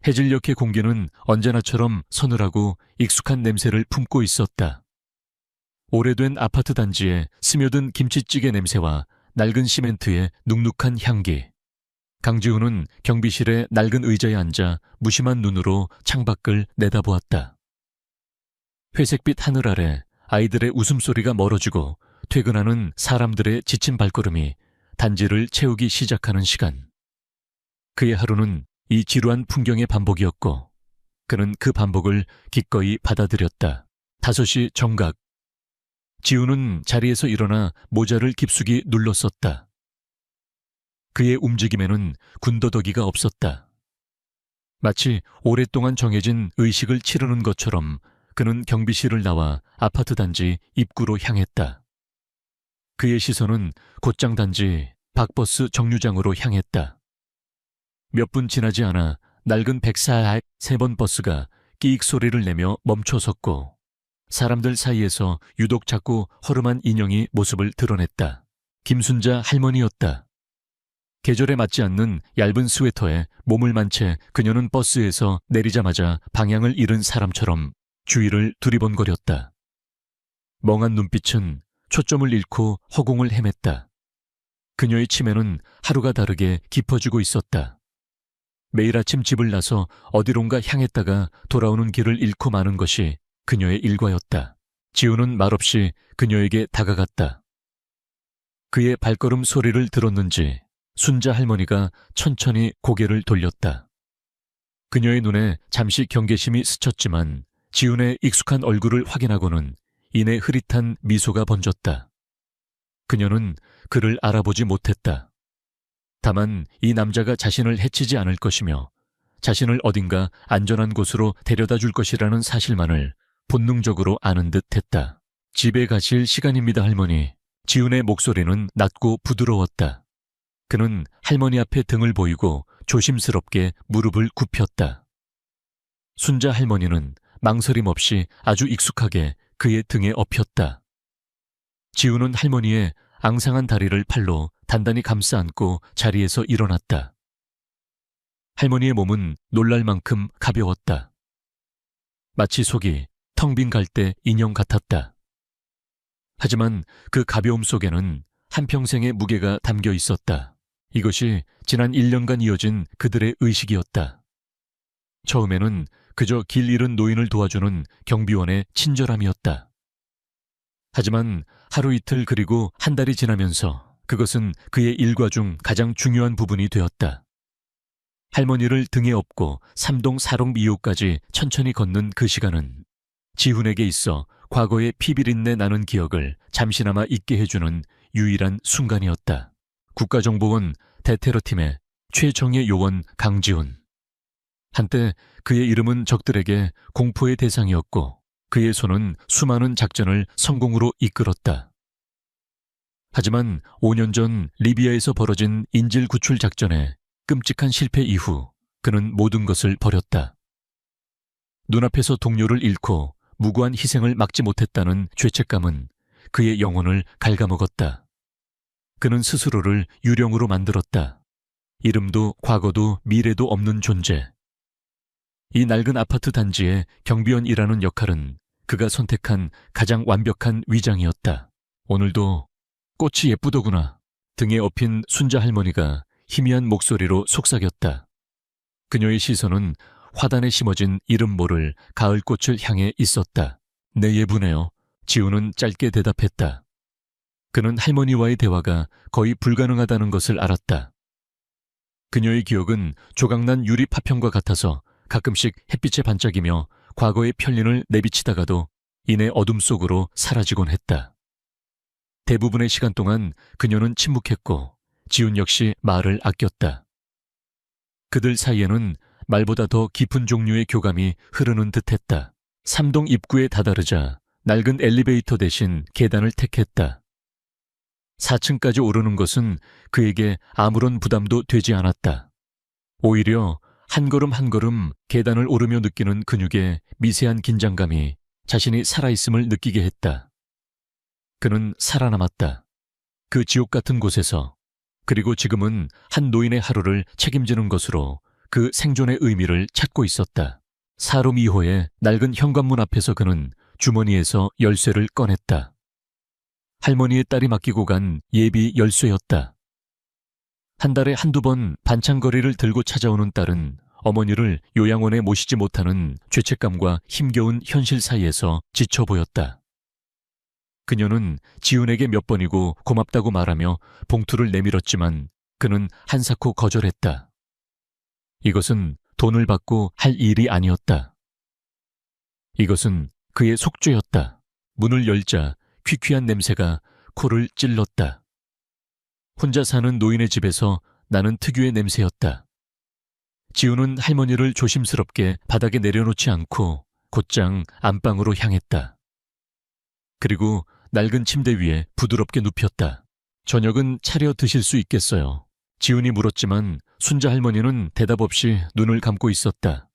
해질녘의 공기는 언제나처럼 서늘하고 익숙한 냄새를 품고 있었다. 오래된 아파트 단지에 스며든 김치찌개 냄새와 낡은 시멘트의 눅눅한 향기. 강지훈은 경비실의 낡은 의자에 앉아 무심한 눈으로 창밖을 내다보았다. 회색빛 하늘 아래 아이들의 웃음소리가 멀어지고 퇴근하는 사람들의 지친 발걸음이 단지를 채우기 시작하는 시간. 그의 하루는 이 지루한 풍경의 반복이었고 그는 그 반복을 기꺼이 받아들였다. 5시 정각. 지훈은 자리에서 일어나 모자를 깊숙이 눌렀었다. 그의 움직임에는 군더더기가 없었다. 마치 오랫동안 정해진 의식을 치르는 것처럼 그는 경비실을 나와 아파트 단지 입구로 향했다. 그의 시선은 곧장 단지 박버스 정류장으로 향했다. 몇 분 지나지 않아 낡은 143번 버스가 끼익 소리를 내며 멈춰섰고 사람들 사이에서 유독 작고 허름한 인형이 모습을 드러냈다. 김순자 할머니였다. 계절에 맞지 않는 얇은 스웨터에 몸을 만 채 그녀는 버스에서 내리자마자 방향을 잃은 사람처럼 주위를 두리번거렸다. 멍한 눈빛은 초점을 잃고 허공을 헤맸다. 그녀의 치매는 하루가 다르게 깊어지고 있었다. 매일 아침 집을 나서 어디론가 향했다가 돌아오는 길을 잃고 마는 것이 그녀의 일과였다. 지훈은 말없이 그녀에게 다가갔다. 그의 발걸음 소리를 들었는지 순자 할머니가 천천히 고개를 돌렸다. 그녀의 눈에 잠시 경계심이 스쳤지만 지훈의 익숙한 얼굴을 확인하고는 이내 흐릿한 미소가 번졌다. 그녀는 그를 알아보지 못했다. 다만 이 남자가 자신을 해치지 않을 것이며 자신을 어딘가 안전한 곳으로 데려다 줄 것이라는 사실만을 본능적으로 아는 듯 했다. 집에 가실 시간입니다, 할머니. 지훈의 목소리는 낮고 부드러웠다. 그는 할머니 앞에 등을 보이고 조심스럽게 무릎을 굽혔다. 순자 할머니는 망설임 없이 아주 익숙하게 그의 등에 엎였다. 지훈은 할머니의 앙상한 다리를 팔로 단단히 감싸 안고 자리에서 일어났다. 할머니의 몸은 놀랄 만큼 가벼웠다. 마치 속이 텅 빈 갈대 인형 같았다. 하지만 그 가벼움 속에는 한평생의 무게가 담겨 있었다. 이것이 지난 1년간 이어진 그들의 의식이었다. 처음에는 그저 길 잃은 노인을 도와주는 경비원의 친절함이었다. 하지만 하루 이틀 그리고 한 달이 지나면서 그것은 그의 일과 중 가장 중요한 부분이 되었다. 할머니를 등에 업고 3동 4롱 미호까지 천천히 걷는 그 시간은 지훈에게 있어 과거의 피비린내 나는 기억을 잠시나마 잊게 해주는 유일한 순간이었다. 국가정보원 대테러팀의 최정예 요원 강지훈. 한때 그의 이름은 적들에게 공포의 대상이었고 그의 손은 수많은 작전을 성공으로 이끌었다. 하지만 5년 전 리비아에서 벌어진 인질 구출 작전의 끔찍한 실패 이후 그는 모든 것을 버렸다. 눈앞에서 동료를 잃고 무고한 희생을 막지 못했다는 죄책감은 그의 영혼을 갉아먹었다. 그는 스스로를 유령으로 만들었다. 이름도 과거도 미래도 없는 존재. 이 낡은 아파트 단지의 경비원이라는 역할은 그가 선택한 가장 완벽한 위장이었다. 오늘도 꽃이 예쁘더구나. 등에 업힌 순자 할머니가 희미한 목소리로 속삭였다. 그녀의 시선은 화단에 심어진 이름 모를 가을꽃을 향해 있었다. 네, 예쁘네요. 지훈은 짧게 대답했다. 그는 할머니와의 대화가 거의 불가능하다는 것을 알았다. 그녀의 기억은 조각난 유리 파편과 같아서 가끔씩 햇빛에 반짝이며 과거의 편린을 내비치다가도 이내 어둠 속으로 사라지곤 했다. 대부분의 시간 동안 그녀는 침묵했고 지훈 역시 말을 아꼈다. 그들 사이에는 말보다 더 깊은 종류의 교감이 흐르는 듯했다. 3동 입구에 다다르자 낡은 엘리베이터 대신 계단을 택했다. 4층까지 오르는 것은 그에게 아무런 부담도 되지 않았다. 오히려 한 걸음 한 걸음 계단을 오르며 느끼는 근육의 미세한 긴장감이 자신이 살아있음을 느끼게 했다. 그는 살아남았다. 그 지옥 같은 곳에서. 그리고 지금은 한 노인의 하루를 책임지는 것으로 그 생존의 의미를 찾고 있었다. 사로 2호의 낡은 현관문 앞에서 그는 주머니에서 열쇠를 꺼냈다. 할머니의 딸이 맡기고 간 예비 열쇠였다. 한 달에 한두 번 반찬거리를 들고 찾아오는 딸은 어머니를 요양원에 모시지 못하는 죄책감과 힘겨운 현실 사이에서 지쳐 보였다. 그녀는 지훈에게 몇 번이고 고맙다고 말하며 봉투를 내밀었지만 그는 한사코 거절했다. 이것은 돈을 받고 할 일이 아니었다. 이것은 그의 속죄였다. 문을 열자 퀴퀴한 냄새가 코를 찔렀다. 혼자 사는 노인의 집에서 나는 특유의 냄새였다. 지훈은 할머니를 조심스럽게 바닥에 내려놓지 않고 곧장 안방으로 향했다. 그리고 낡은 침대 위에 부드럽게 눕혔다. 저녁은 차려 드실 수 있겠어요? 지훈이 물었지만 순자 할머니는 대답 없이 눈을 감고 있었다.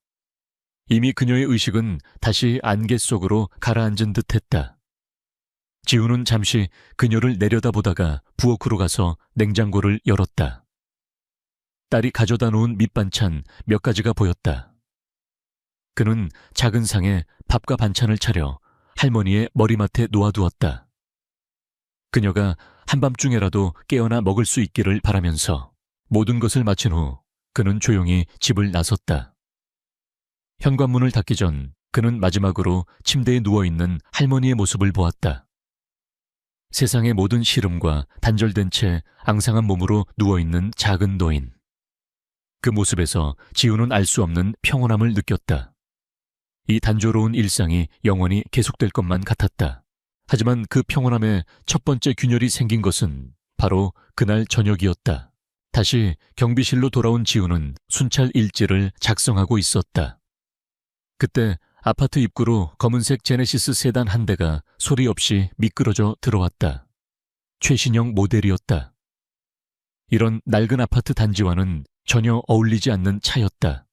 이미 그녀의 의식은 다시 안개 속으로 가라앉은 듯했다. 지훈은 잠시 그녀를 내려다보다가 부엌으로 가서 냉장고를 열었다. 딸이 가져다 놓은 밑반찬 몇 가지가 보였다. 그는 작은 상에 밥과 반찬을 차려 할머니의 머리맡에 놓아두었다. 그녀가 한밤중에라도 깨어나 먹을 수 있기를 바라면서 모든 것을 마친 후 그는 조용히 집을 나섰다. 현관문을 닫기 전 그는 마지막으로 침대에 누워있는 할머니의 모습을 보았다. 세상의 모든 시름과 단절된 채 앙상한 몸으로 누워있는 작은 노인. 그 모습에서 지훈은 알 수 없는 평온함을 느꼈다. 이 단조로운 일상이 영원히 계속될 것만 같았다. 하지만 그 평온함에 첫 번째 균열이 생긴 것은 바로 그날 저녁이었다. 다시 경비실로 돌아온 지훈은 순찰 일지를 작성하고 있었다. 그때 아파트 입구로 검은색 제네시스 세단 한 대가 소리 없이 미끄러져 들어왔다. 최신형 모델이었다. 이런 낡은 아파트 단지와는 전혀 어울리지 않는 차였다.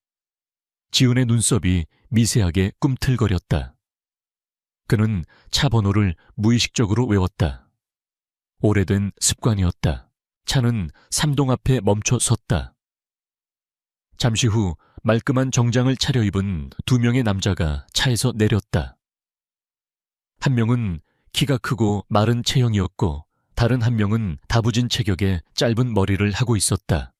지훈의 눈썹이 미세하게 꿈틀거렸다. 그는 차 번호를 무의식적으로 외웠다. 오래된 습관이었다. 차는 3동 앞에 멈춰 섰다. 잠시 후 말끔한 정장을 차려입은 2명의 남자가 차에서 내렸다. 한 명은 키가 크고 마른 체형이었고 다른 한 명은 다부진 체격에 짧은 머리를 하고 있었다.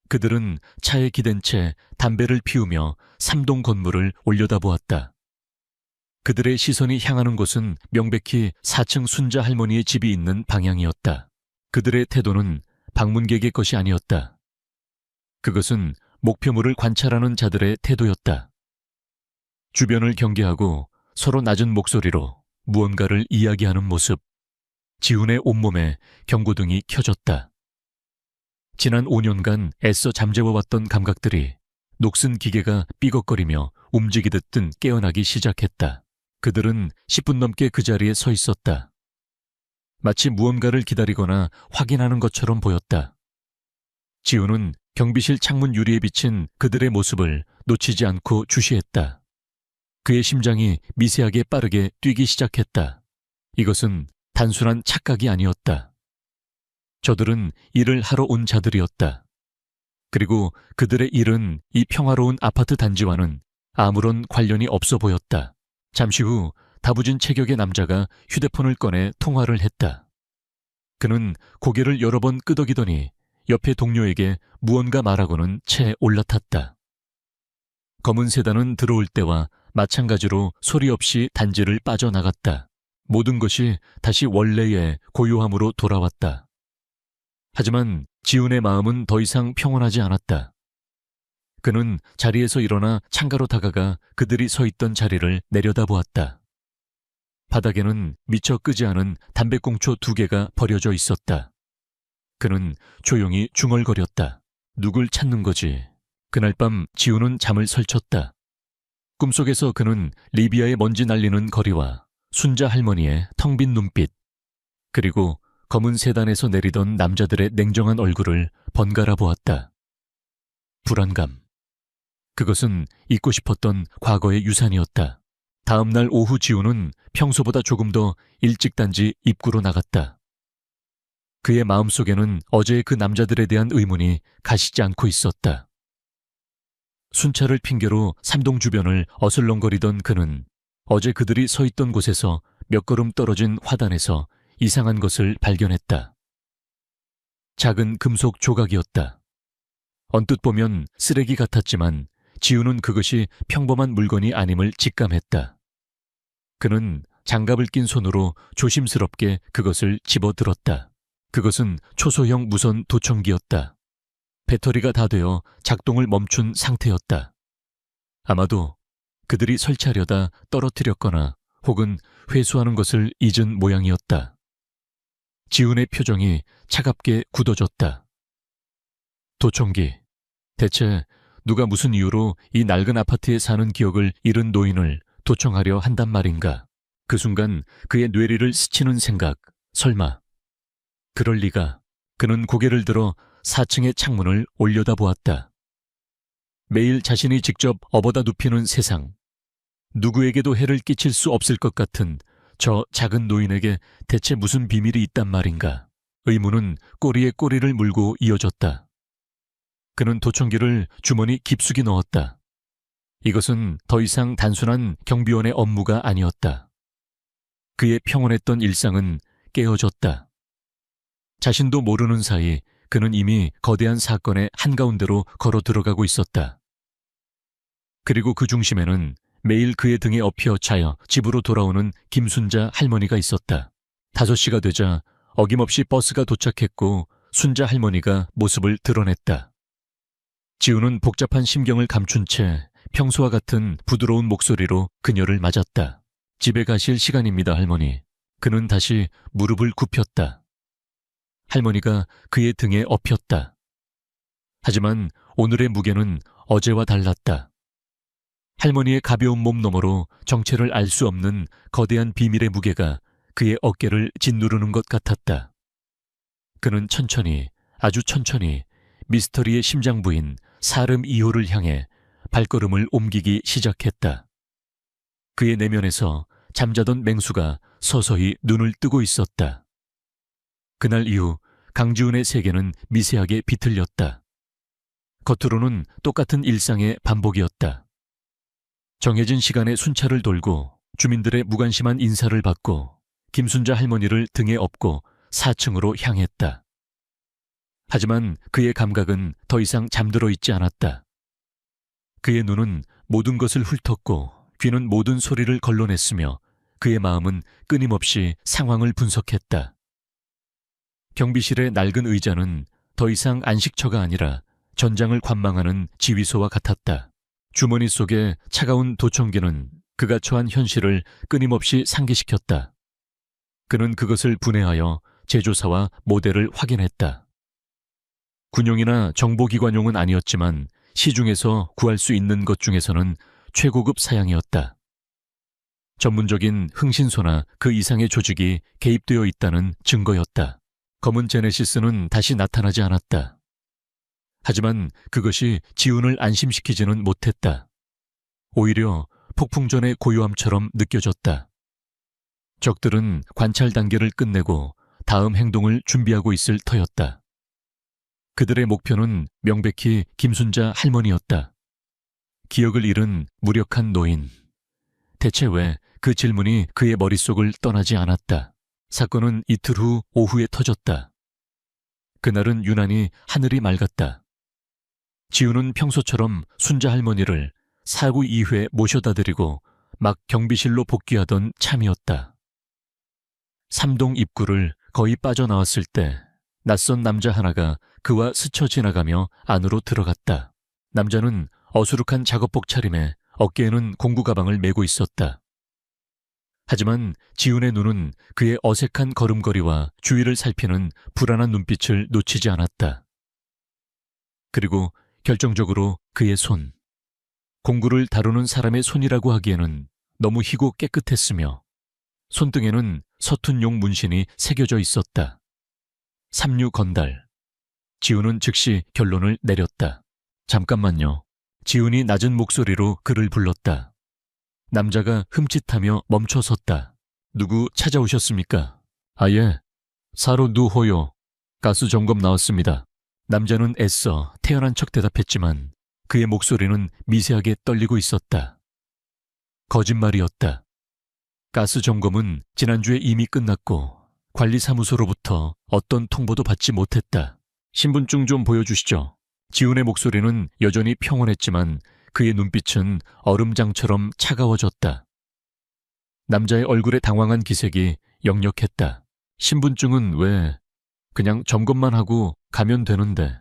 그들은 차에 기댄 채 담배를 피우며 3동 건물을 올려다보았다. 그들의 시선이 향하는 곳은 명백히 4층 순자 할머니의 집이 있는 방향이었다. 그들의 태도는 방문객의 것이 아니었다. 그것은 목표물을 관찰하는 자들의 태도였다. 주변을 경계하고 서로 낮은 목소리로 무언가를 이야기하는 모습. 지훈의 온몸에 경고등이 켜졌다. 지난 5년간 애써 잠재워왔던 감각들이 녹슨 기계가 삐걱거리며 움직이듯 깨어나기 시작했다. 그들은 10분 넘게 그 자리에 서 있었다. 마치 무언가를 기다리거나 확인하는 것처럼 보였다. 지훈은 경비실 창문 유리에 비친 그들의 모습을 놓치지 않고 주시했다. 그의 심장이 미세하게 빠르게 뛰기 시작했다. 이것은 단순한 착각이 아니었다. 저들은 일을 하러 온 자들이었다. 그리고 그들의 일은 이 평화로운 아파트 단지와는 아무런 관련이 없어 보였다. 잠시 후 다부진 체격의 남자가 휴대폰을 꺼내 통화를 했다. 그는 고개를 여러 번 끄덕이더니 옆에 동료에게 무언가 말하고는 채 올라탔다. 검은 세단은 들어올 때와 마찬가지로 소리 없이 단지를 빠져나갔다. 모든 것이 다시 원래의 고요함으로 돌아왔다. 하지만 지훈의 마음은 더 이상 평온하지 않았다. 그는 자리에서 일어나 창가로 다가가 그들이 서 있던 자리를 내려다보았다. 바닥에는 미처 끄지 않은 담배꽁초 2개가 버려져 있었다. 그는 조용히 중얼거렸다. 누굴 찾는 거지? 그날 밤 지훈은 잠을 설쳤다. 꿈속에서 그는 리비아의 먼지 날리는 거리와 순자 할머니의 텅 빈 눈빛, 그리고 검은 세단에서 내리던 남자들의 냉정한 얼굴을 번갈아 보았다. 불안감. 그것은 잊고 싶었던 과거의 유산이었다. 다음 날 오후 지훈은 평소보다 조금 더 일찍 단지 입구로 나갔다. 그의 마음속에는 어제의 그 남자들에 대한 의문이 가시지 않고 있었다. 순찰을 핑계로 삼동 주변을 어슬렁거리던 그는 어제 그들이 서 있던 곳에서 몇 걸음 떨어진 화단에서 이상한 것을 발견했다. 작은 금속 조각이었다. 언뜻 보면 쓰레기 같았지만 지우는 그것이 평범한 물건이 아님을 직감했다. 그는 장갑을 낀 손으로 조심스럽게 그것을 집어들었다. 그것은 초소형 무선 도청기였다. 배터리가 다 되어 작동을 멈춘 상태였다. 아마도 그들이 설치하려다 떨어뜨렸거나 혹은 회수하는 것을 잊은 모양이었다. 지훈의 표정이 차갑게 굳어졌다. 도청기. 대체 누가 무슨 이유로 이 낡은 아파트에 사는 기억을 잃은 노인을 도청하려 한단 말인가? 그 순간 그의 뇌리를 스치는 생각, 설마. 그럴 리가. 그는 고개를 들어 4층의 창문을 올려다보았다. 매일 자신이 직접 업어다 눕히는 세상. 누구에게도 해를 끼칠 수 없을 것 같은 저 작은 노인에게 대체 무슨 비밀이 있단 말인가? 의문은 꼬리에 꼬리를 물고 이어졌다. 그는 도청기를 주머니 깊숙이 넣었다. 이것은 더 이상 단순한 경비원의 업무가 아니었다. 그의 평온했던 일상은 깨어졌다. 자신도 모르는 사이 그는 이미 거대한 사건의 한가운데로 걸어 들어가고 있었다. 그리고 그 중심에는 매일 그의 등에 엎여 자여 집으로 돌아오는 김순자 할머니가 있었다. 5시가 되자 어김없이 버스가 도착했고 순자 할머니가 모습을 드러냈다. 지우는 복잡한 심경을 감춘 채 평소와 같은 부드러운 목소리로 그녀를 맞았다. 집에 가실 시간입니다, 할머니. 그는 다시 무릎을 굽혔다. 할머니가 그의 등에 엎였다. 하지만 오늘의 무게는 어제와 달랐다. 할머니의 가벼운 몸 너머로 정체를 알 수 없는 거대한 비밀의 무게가 그의 어깨를 짓누르는 것 같았다. 그는 천천히, 아주 천천히 미스터리의 심장부인 사름 2호를 향해 발걸음을 옮기기 시작했다. 그의 내면에서 잠자던 맹수가 서서히 눈을 뜨고 있었다. 그날 이후 강지훈의 세계는 미세하게 비틀렸다. 겉으로는 똑같은 일상의 반복이었다. 정해진 시간에 순찰을 돌고 주민들의 무관심한 인사를 받고 김순자 할머니를 등에 업고 4층으로 향했다. 하지만 그의 감각은 더 이상 잠들어 있지 않았다. 그의 눈은 모든 것을 훑었고 귀는 모든 소리를 걸러냈으며 그의 마음은 끊임없이 상황을 분석했다. 경비실의 낡은 의자는 더 이상 안식처가 아니라 전장을 관망하는 지휘소와 같았다. 주머니 속에 차가운 도청기는 그가 처한 현실을 끊임없이 상기시켰다. 그는 그것을 분해하여 제조사와 모델을 확인했다. 군용이나 정보기관용은 아니었지만 시중에서 구할 수 있는 것 중에서는 최고급 사양이었다. 전문적인 흥신소나 그 이상의 조직이 개입되어 있다는 증거였다. 검은 제네시스는 다시 나타나지 않았다. 하지만 그것이 지훈을 안심시키지는 못했다. 오히려 폭풍전의 고요함처럼 느껴졌다. 적들은 관찰 단계를 끝내고 다음 행동을 준비하고 있을 터였다. 그들의 목표는 명백히 김순자 할머니였다. 기억을 잃은 무력한 노인. 대체 왜 그 질문이 그의 머릿속을 떠나지 않았다. 사건은 이틀 후 오후에 터졌다. 그날은 유난히 하늘이 맑았다. 지훈은 평소처럼 순자 할머니를 사고 이후에 모셔다 드리고 막 경비실로 복귀하던 참이었다. 3동 입구를 거의 빠져나왔을 때 낯선 남자 하나가 그와 스쳐 지나가며 안으로 들어갔다. 남자는 어수룩한 작업복 차림에 어깨에는 공구 가방을 메고 있었다. 하지만 지훈의 눈은 그의 어색한 걸음걸이와 주위를 살피는 불안한 눈빛을 놓치지 않았다. 그리고 결정적으로 그의 손. 공구를 다루는 사람의 손이라고 하기에는 너무 희고 깨끗했으며 손등에는 서툰 용 문신이 새겨져 있었다. 삼류 건달. 지훈은 즉시 결론을 내렸다. 잠깐만요. 지훈이 낮은 목소리로 그를 불렀다. 남자가 흠칫하며 멈춰섰다. 누구 찾아오셨습니까? 아, 예. 사로 누호요. 가스 점검 나왔습니다. 남자는 애써 태연한 척 대답했지만 그의 목소리는 미세하게 떨리고 있었다. 거짓말이었다. 가스 점검은 지난주에 이미 끝났고 관리사무소로부터 어떤 통보도 받지 못했다. 신분증 좀 보여주시죠. 지훈의 목소리는 여전히 평온했지만 그의 눈빛은 얼음장처럼 차가워졌다. 남자의 얼굴에 당황한 기색이 역력했다. 신분증은 왜? 그냥 점검만 하고 가면 되는데.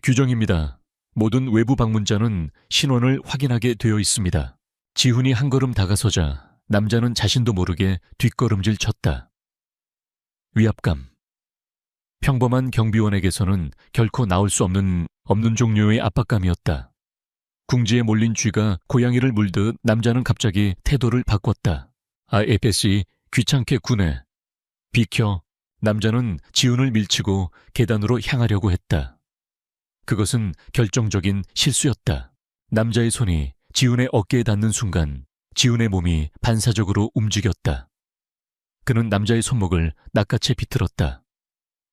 규정입니다. 모든 외부 방문자는 신원을 확인하게 되어 있습니다. 지훈이 한 걸음 다가서자 남자는 자신도 모르게 뒷걸음질 쳤다. 위압감. 평범한 경비원에게서는 결코 나올 수 없는 종류의 압박감이었다. 궁지에 몰린 쥐가 고양이를 물듯 남자는 갑자기 태도를 바꿨다. AFC 귀찮게 구네. 비켜. 남자는 지훈을 밀치고 계단으로 향하려고 했다. 그것은 결정적인 실수였다. 남자의 손이 지훈의 어깨에 닿는 순간 지훈의 몸이 반사적으로 움직였다. 그는 남자의 손목을 낚아채 비틀었다.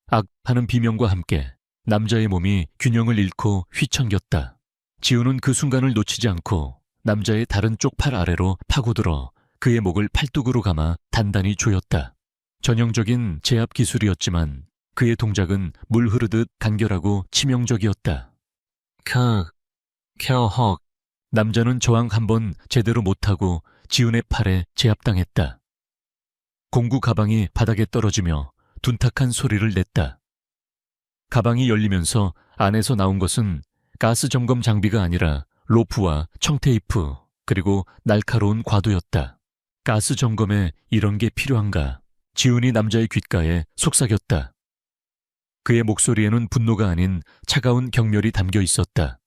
악 하는 비명과 함께 남자의 몸이 균형을 잃고 휘청겼다. 지훈은 그 순간을 놓치지 않고 남자의 다른 쪽 팔 아래로 파고들어 그의 목을 팔뚝으로 감아 단단히 조였다. 전형적인 제압 기술이었지만 그의 동작은 물 흐르듯 간결하고 치명적이었다. 헉. 남자는 저항 한번 제대로 못하고 지훈의 팔에 제압당했다. 공구 가방이 바닥에 떨어지며 둔탁한 소리를 냈다. 가방이 열리면서 안에서 나온 것은 가스 점검 장비가 아니라 로프와 청테이프 그리고 날카로운 과도였다. 가스 점검에 이런 게 필요한가? 지훈이 남자의 귓가에 속삭였다. 그의 목소리에는 분노가 아닌 차가운 경멸이 담겨 있었다.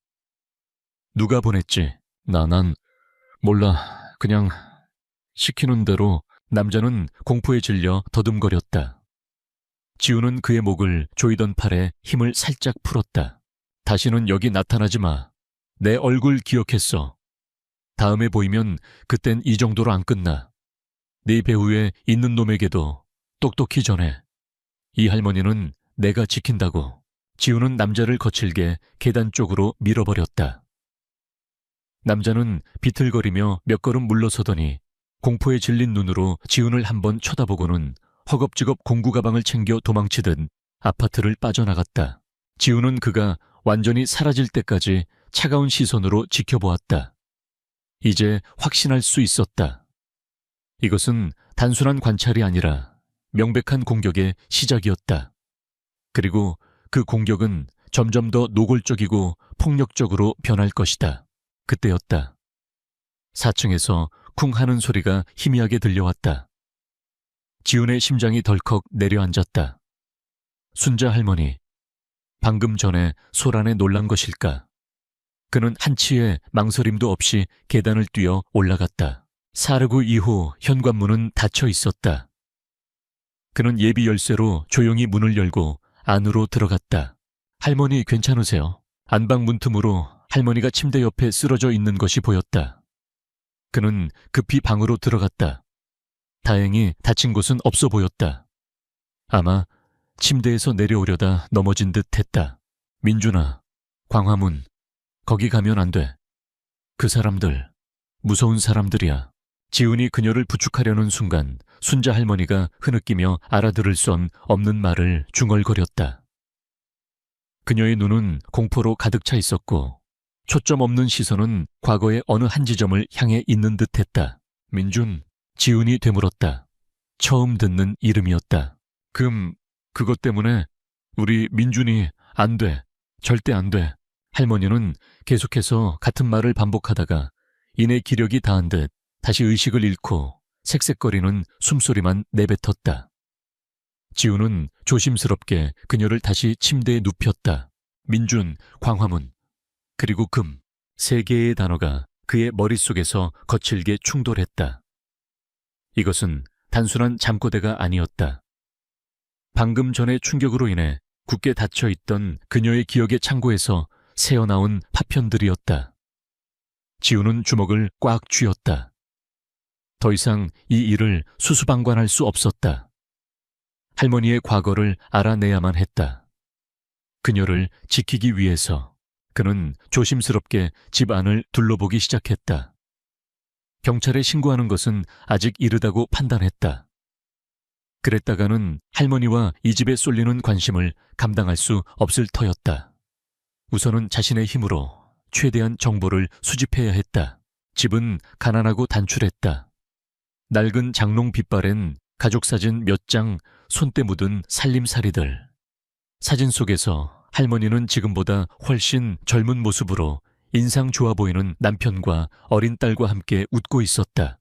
누가 보냈지? 난 몰라. 그냥 시키는 대로. 남자는 공포에 질려 더듬거렸다. 지훈은 그의 목을 조이던 팔에 힘을 살짝 풀었다. 다시는 여기 나타나지 마. 내 얼굴 기억했어. 다음에 보이면 그땐 이 정도로 안 끝나. 네 배후에 있는 놈에게도 똑똑히 전해. 이 할머니는 내가 지킨다고. 지훈은 남자를 거칠게 계단 쪽으로 밀어버렸다. 남자는 비틀거리며 몇 걸음 물러서더니 공포에 질린 눈으로 지훈을 한번 쳐다보고는 허겁지겁 공구 가방을 챙겨 도망치듯 아파트를 빠져나갔다. 지훈은 그가 완전히 사라질 때까지 차가운 시선으로 지켜보았다. 이제 확신할 수 있었다. 이것은 단순한 관찰이 아니라 명백한 공격의 시작이었다. 그리고 그 공격은 점점 더 노골적이고 폭력적으로 변할 것이다. 그때였다. 4층에서 쿵 하는 소리가 희미하게 들려왔다. 지훈의 심장이 덜컥 내려앉았다. 순자 할머니. 방금 전에 소란에 놀란 것일까? 그는 한치의 망설임도 없이 계단을 뛰어 올라갔다. 사르구 2호 현관문은 닫혀 있었다. 그는 예비 열쇠로 조용히 문을 열고 안으로 들어갔다. 할머니 괜찮으세요? 안방 문틈으로 할머니가 침대 옆에 쓰러져 있는 것이 보였다. 그는 급히 방으로 들어갔다. 다행히 다친 곳은 없어 보였다. 아마 침대에서 내려오려다 넘어진 듯 했다. 민준아, 광화문, 거기 가면 안 돼. 그 사람들, 무서운 사람들이야. 지훈이 그녀를 부축하려는 순간 순자 할머니가 흐느끼며 알아들을 수 없는 말을 중얼거렸다. 그녀의 눈은 공포로 가득 차 있었고 초점 없는 시선은 과거의 어느 한 지점을 향해 있는 듯했다. 민준, 지훈이 되물었다. 처음 듣는 이름이었다. 그것 때문에 우리 민준이 안 돼. 절대 안 돼. 할머니는 계속해서 같은 말을 반복하다가 이내 기력이 다한 듯 다시 의식을 잃고 색색거리는 숨소리만 내뱉었다. 지훈은 조심스럽게 그녀를 다시 침대에 눕혔다. 민준, 광화문, 그리고 금. 3개의 단어가 그의 머릿속에서 거칠게 충돌했다. 이것은 단순한 잠꼬대가 아니었다. 방금 전의 충격으로 인해 굳게 닫혀있던 그녀의 기억의 창고에서 새어나온 파편들이었다. 지훈은 주먹을 꽉 쥐었다. 더 이상 이 일을 수수방관할 수 없었다. 할머니의 과거를 알아내야만 했다. 그녀를 지키기 위해서, 그는 조심스럽게 집 안을 둘러보기 시작했다. 경찰에 신고하는 것은 아직 이르다고 판단했다. 그랬다가는 할머니와 이 집에 쏠리는 관심을 감당할 수 없을 터였다. 우선은 자신의 힘으로 최대한 정보를 수집해야 했다. 집은 가난하고 단출했다. 낡은 장롱 빗발엔 가족사진 몇 장, 손때 묻은 살림살이들. 사진 속에서 할머니는 지금보다 훨씬 젊은 모습으로 인상 좋아 보이는 남편과 어린 딸과 함께 웃고 있었다.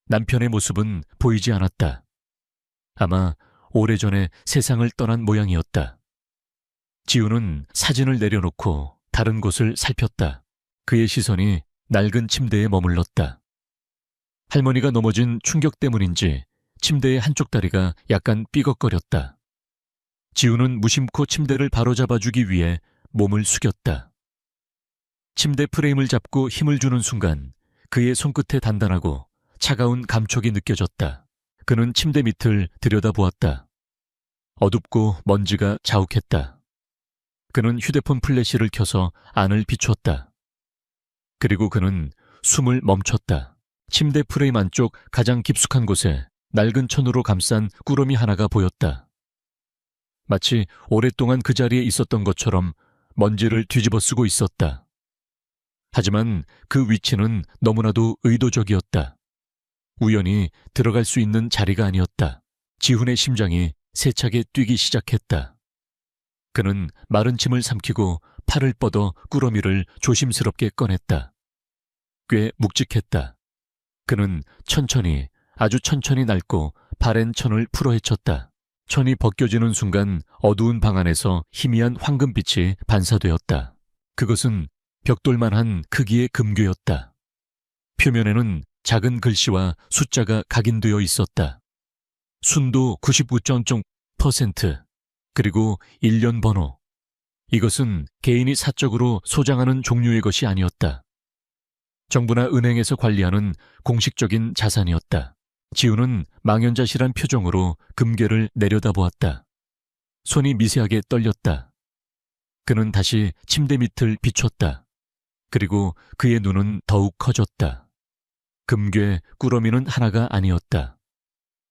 남편의 모습은 보이지 않았다. 아마 오래전에 세상을 떠난 모양이었다. 지우는 사진을 내려놓고 다른 곳을 살폈다. 그의 시선이 낡은 침대에 머물렀다. 할머니가 넘어진 충격 때문인지 침대의 한쪽 다리가 약간 삐걱거렸다. 지우는 무심코 침대를 바로잡아주기 위해 몸을 숙였다. 침대 프레임을 잡고 힘을 주는 순간 그의 손끝에 단단하고 차가운 감촉이 느껴졌다. 그는 침대 밑을 들여다보았다. 어둡고 먼지가 자욱했다. 그는 휴대폰 플래시를 켜서 안을 비췄다. 그리고 그는 숨을 멈췄다. 침대 프레임 안쪽 가장 깊숙한 곳에 낡은 천으로 감싼 꾸러미 하나가 보였다. 마치 오랫동안 그 자리에 있었던 것처럼 먼지를 뒤집어 쓰고 있었다. 하지만 그 위치는 너무나도 의도적이었다. 우연히 들어갈 수 있는 자리가 아니었다. 지훈의 심장이 세차게 뛰기 시작했다. 그는 마른 침을 삼키고 팔을 뻗어 꾸러미를 조심스럽게 꺼냈다. 꽤 묵직했다. 그는 천천히, 아주 천천히 낡고 바랜 천을 풀어 헤쳤다. 천이 벗겨지는 순간 어두운 방 안에서 희미한 황금빛이 반사되었다. 그것은 벽돌만한 크기의 금괴였다. 표면에는 작은 글씨와 숫자가 각인되어 있었다. 순도 99.0%, 그리고 1년 번호. 이것은 개인이 사적으로 소장하는 종류의 것이 아니었다. 정부나 은행에서 관리하는 공식적인 자산이었다. 지우는 망연자실한 표정으로 금괴를 내려다보았다. 손이 미세하게 떨렸다. 그는 다시 침대 밑을 비췄다. 그리고 그의 눈은 더욱 커졌다. 금괴 꾸러미는 하나가 아니었다.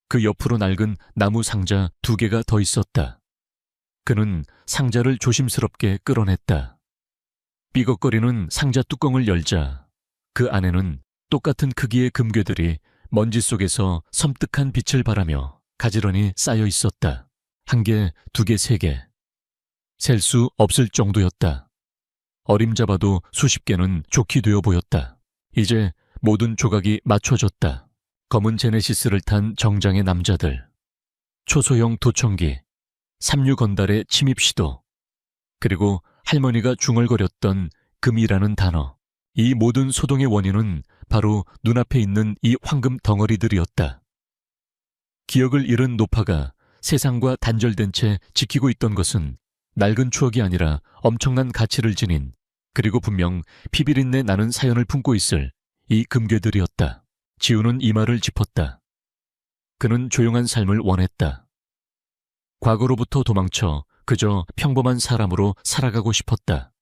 그 옆으로 낡은 나무 상자 2개가 더 있었다. 그는 상자를 조심스럽게 끌어냈다. 삐걱거리는 상자 뚜껑을 열자 그 안에는 똑같은 크기의 금괴들이 먼지 속에서 섬뜩한 빛을 발하며 가지런히 쌓여 있었다. 1개, 2개, 3개. 셀 수 없을 정도였다. 어림잡아도 수십 개는 좋게 되어 보였다. 이제 모든 조각이 맞춰졌다. 검은 제네시스를 탄 정장의 남자들, 초소형 도청기, 삼류 건달의 침입 시도, 그리고 할머니가 중얼거렸던 금이라는 단어. 이 모든 소동의 원인은 바로 눈앞에 있는 이 황금 덩어리들이었다. 기억을 잃은 노파가 세상과 단절된 채 지키고 있던 것은 낡은 추억이 아니라 엄청난 가치를 지닌, 그리고 분명 피비린내 나는 사연을 품고 있을 이 금괴들이었다. 지우는 이마를 짚었다. 그는 조용한 삶을 원했다. 과거로부터 도망쳐 그저 평범한 사람으로 살아가고 싶었다.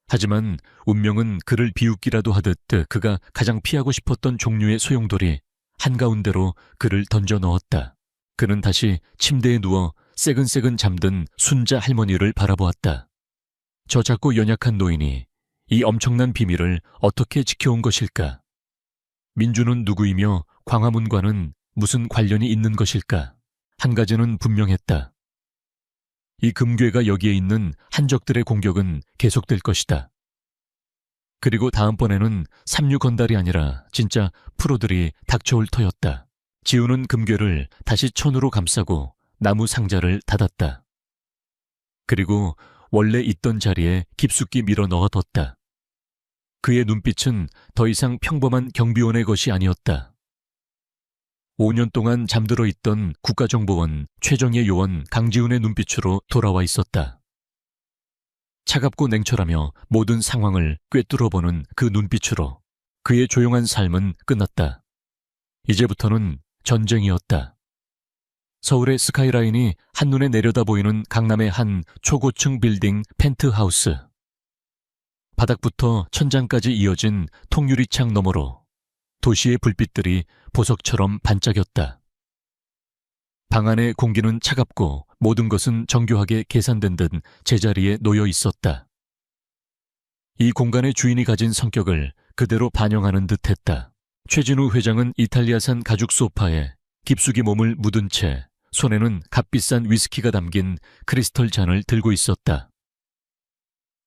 하지만 운명은 그를 비웃기라도 하듯 그가 가장 피하고 싶었던 종류의 소용돌이 한가운데로 그를 던져 넣었다. 그는 다시 침대에 누워 새근새근 잠든 순자 할머니를 바라보았다. 저 작고 연약한 노인이 이 엄청난 비밀을 어떻게 지켜온 것일까? 민주는 누구이며 광화문과는 무슨 관련이 있는 것일까? 한 가지는 분명했다. 이 금괴가 여기에 있는 한적들의 공격은 계속될 것이다. 그리고 다음번에는 삼류 건달이 아니라 진짜 프로들이 닥쳐올 터였다. 지우는 금괴를 다시 천으로 감싸고 나무 상자를 닫았다. 그리고 원래 있던 자리에 깊숙이 밀어 넣어뒀다. 그의 눈빛은 더 이상 평범한 경비원의 것이 아니었다. 5년 동안 잠들어 있던 국가정보원 최정예 요원 강지훈의 눈빛으로 돌아와 있었다. 차갑고 냉철하며 모든 상황을 꿰뚫어보는 그 눈빛으로 그의 조용한 삶은 끝났다. 이제부터는 전쟁이었다. 서울의 스카이라인이 한눈에 내려다 보이는 강남의 한 초고층 빌딩 펜트하우스. 바닥부터 천장까지 이어진 통유리창 너머로 도시의 불빛들이 보석처럼 반짝였다. 방 안의 공기는 차갑고 모든 것은 정교하게 계산된 듯 제자리에 놓여 있었다. 이 공간의 주인이 가진 성격을 그대로 반영하는 듯했다. 최진우 회장은 이탈리아산 가죽 소파에 깊숙이 몸을 묻은 채 손에는 값비싼 위스키가 담긴 크리스털 잔을 들고 있었다.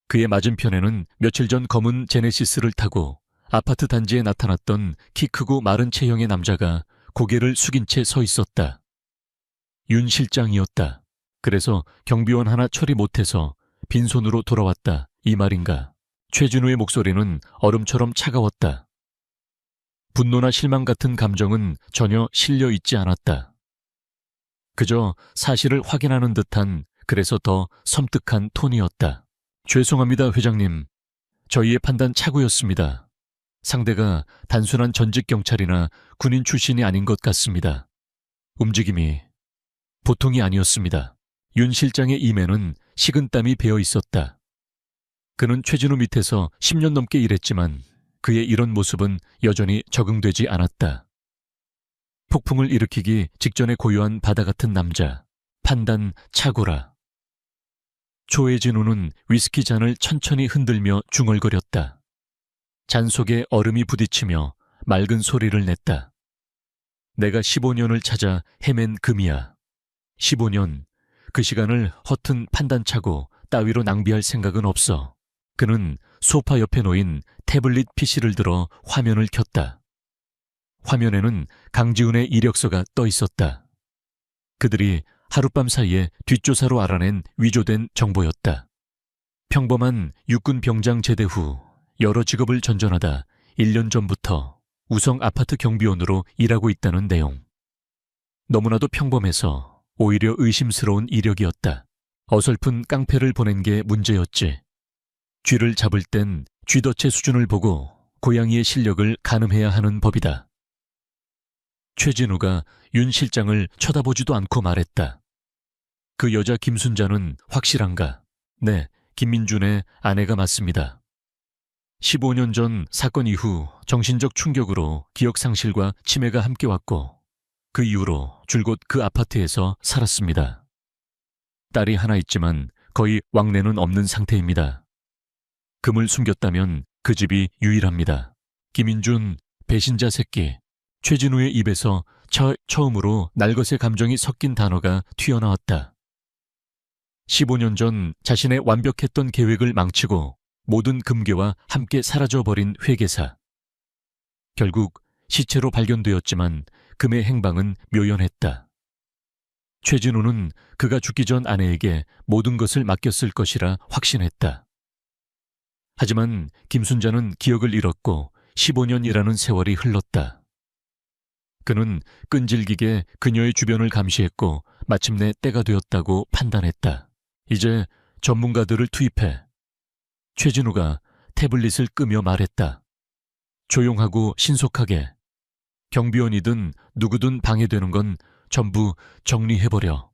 그의 맞은편에는 며칠 전 검은 제네시스를 타고 아파트 단지에 나타났던 키 크고 마른 체형의 남자가 고개를 숙인 채 서 있었다. 윤 실장이었다. 그래서 경비원 하나 처리 못해서 빈손으로 돌아왔다. 이 말인가? 최진우의 목소리는 얼음처럼 차가웠다. 분노나 실망 같은 감정은 전혀 실려 있지 않았다. 그저 사실을 확인하는 듯한, 그래서 더 섬뜩한 톤이었다. 죄송합니다, 회장님. 저희의 판단 착오였습니다. 상대가 단순한 전직 경찰이나 군인 출신이 아닌 것 같습니다. 움직임이 보통이 아니었습니다. 윤 실장의 이매는 식은땀이 배어 있었다. 그는 최진우 밑에서 10년 넘게 일했지만 그의 이런 모습은 여전히 적응되지 않았다. 폭풍을 일으키기 직전에 고요한 바다 같은 남자, 판단 착오라. 초해진우는 위스키 잔을 천천히 흔들며 중얼거렸다. 잔 속에 얼음이 부딪히며 맑은 소리를 냈다. 내가 15년을 찾아 헤맨 금이야. 15년, 그 시간을 허튼 판단차고 따위로 낭비할 생각은 없어. 그는 소파 옆에 놓인 태블릿 PC를 들어 화면을 켰다. 화면에는 강지훈의 이력서가 떠 있었다. 그들이 하룻밤 사이에 뒷조사로 알아낸 위조된 정보였다. 평범한 육군 병장 제대 후 여러 직업을 전전하다 1년 전부터 우성 아파트 경비원으로 일하고 있다는 내용. 너무나도 평범해서 오히려 의심스러운 이력이었다. 어설픈 깡패를 보낸 게 문제였지. 쥐를 잡을 땐 쥐덫의 수준을 보고 고양이의 실력을 가늠해야 하는 법이다. 최진우가 윤 실장을 쳐다보지도 않고 말했다. 그 여자 김순자는 확실한가? 네, 김민준의 아내가 맞습니다. 15년 전 사건 이후 정신적 충격으로 기억상실과 치매가 함께 왔고 그 이후로 줄곧 그 아파트에서 살았습니다. 딸이 하나 있지만 거의 왕래는 없는 상태입니다. 금을 숨겼다면 그 집이 유일합니다. 김민준, 배신자 새끼. 최진우의 입에서 처음으로 날것의 감정이 섞인 단어가 튀어나왔다. 15년 전 자신의 완벽했던 계획을 망치고 모든 금괴와 함께 사라져버린 회계사. 결국 시체로 발견되었지만 금의 행방은 묘연했다. 최진우는 그가 죽기 전 아내에게 모든 것을 맡겼을 것이라 확신했다. 하지만 김순자는 기억을 잃었고 15년이라는 세월이 흘렀다. 그는 끈질기게 그녀의 주변을 감시했고 마침내 때가 되었다고 판단했다. 이제 전문가들을 투입해. 최진우가 태블릿을 끄며 말했다. 조용하고 신속하게. 경비원이든 누구든 방해되는 건 전부 정리해버려.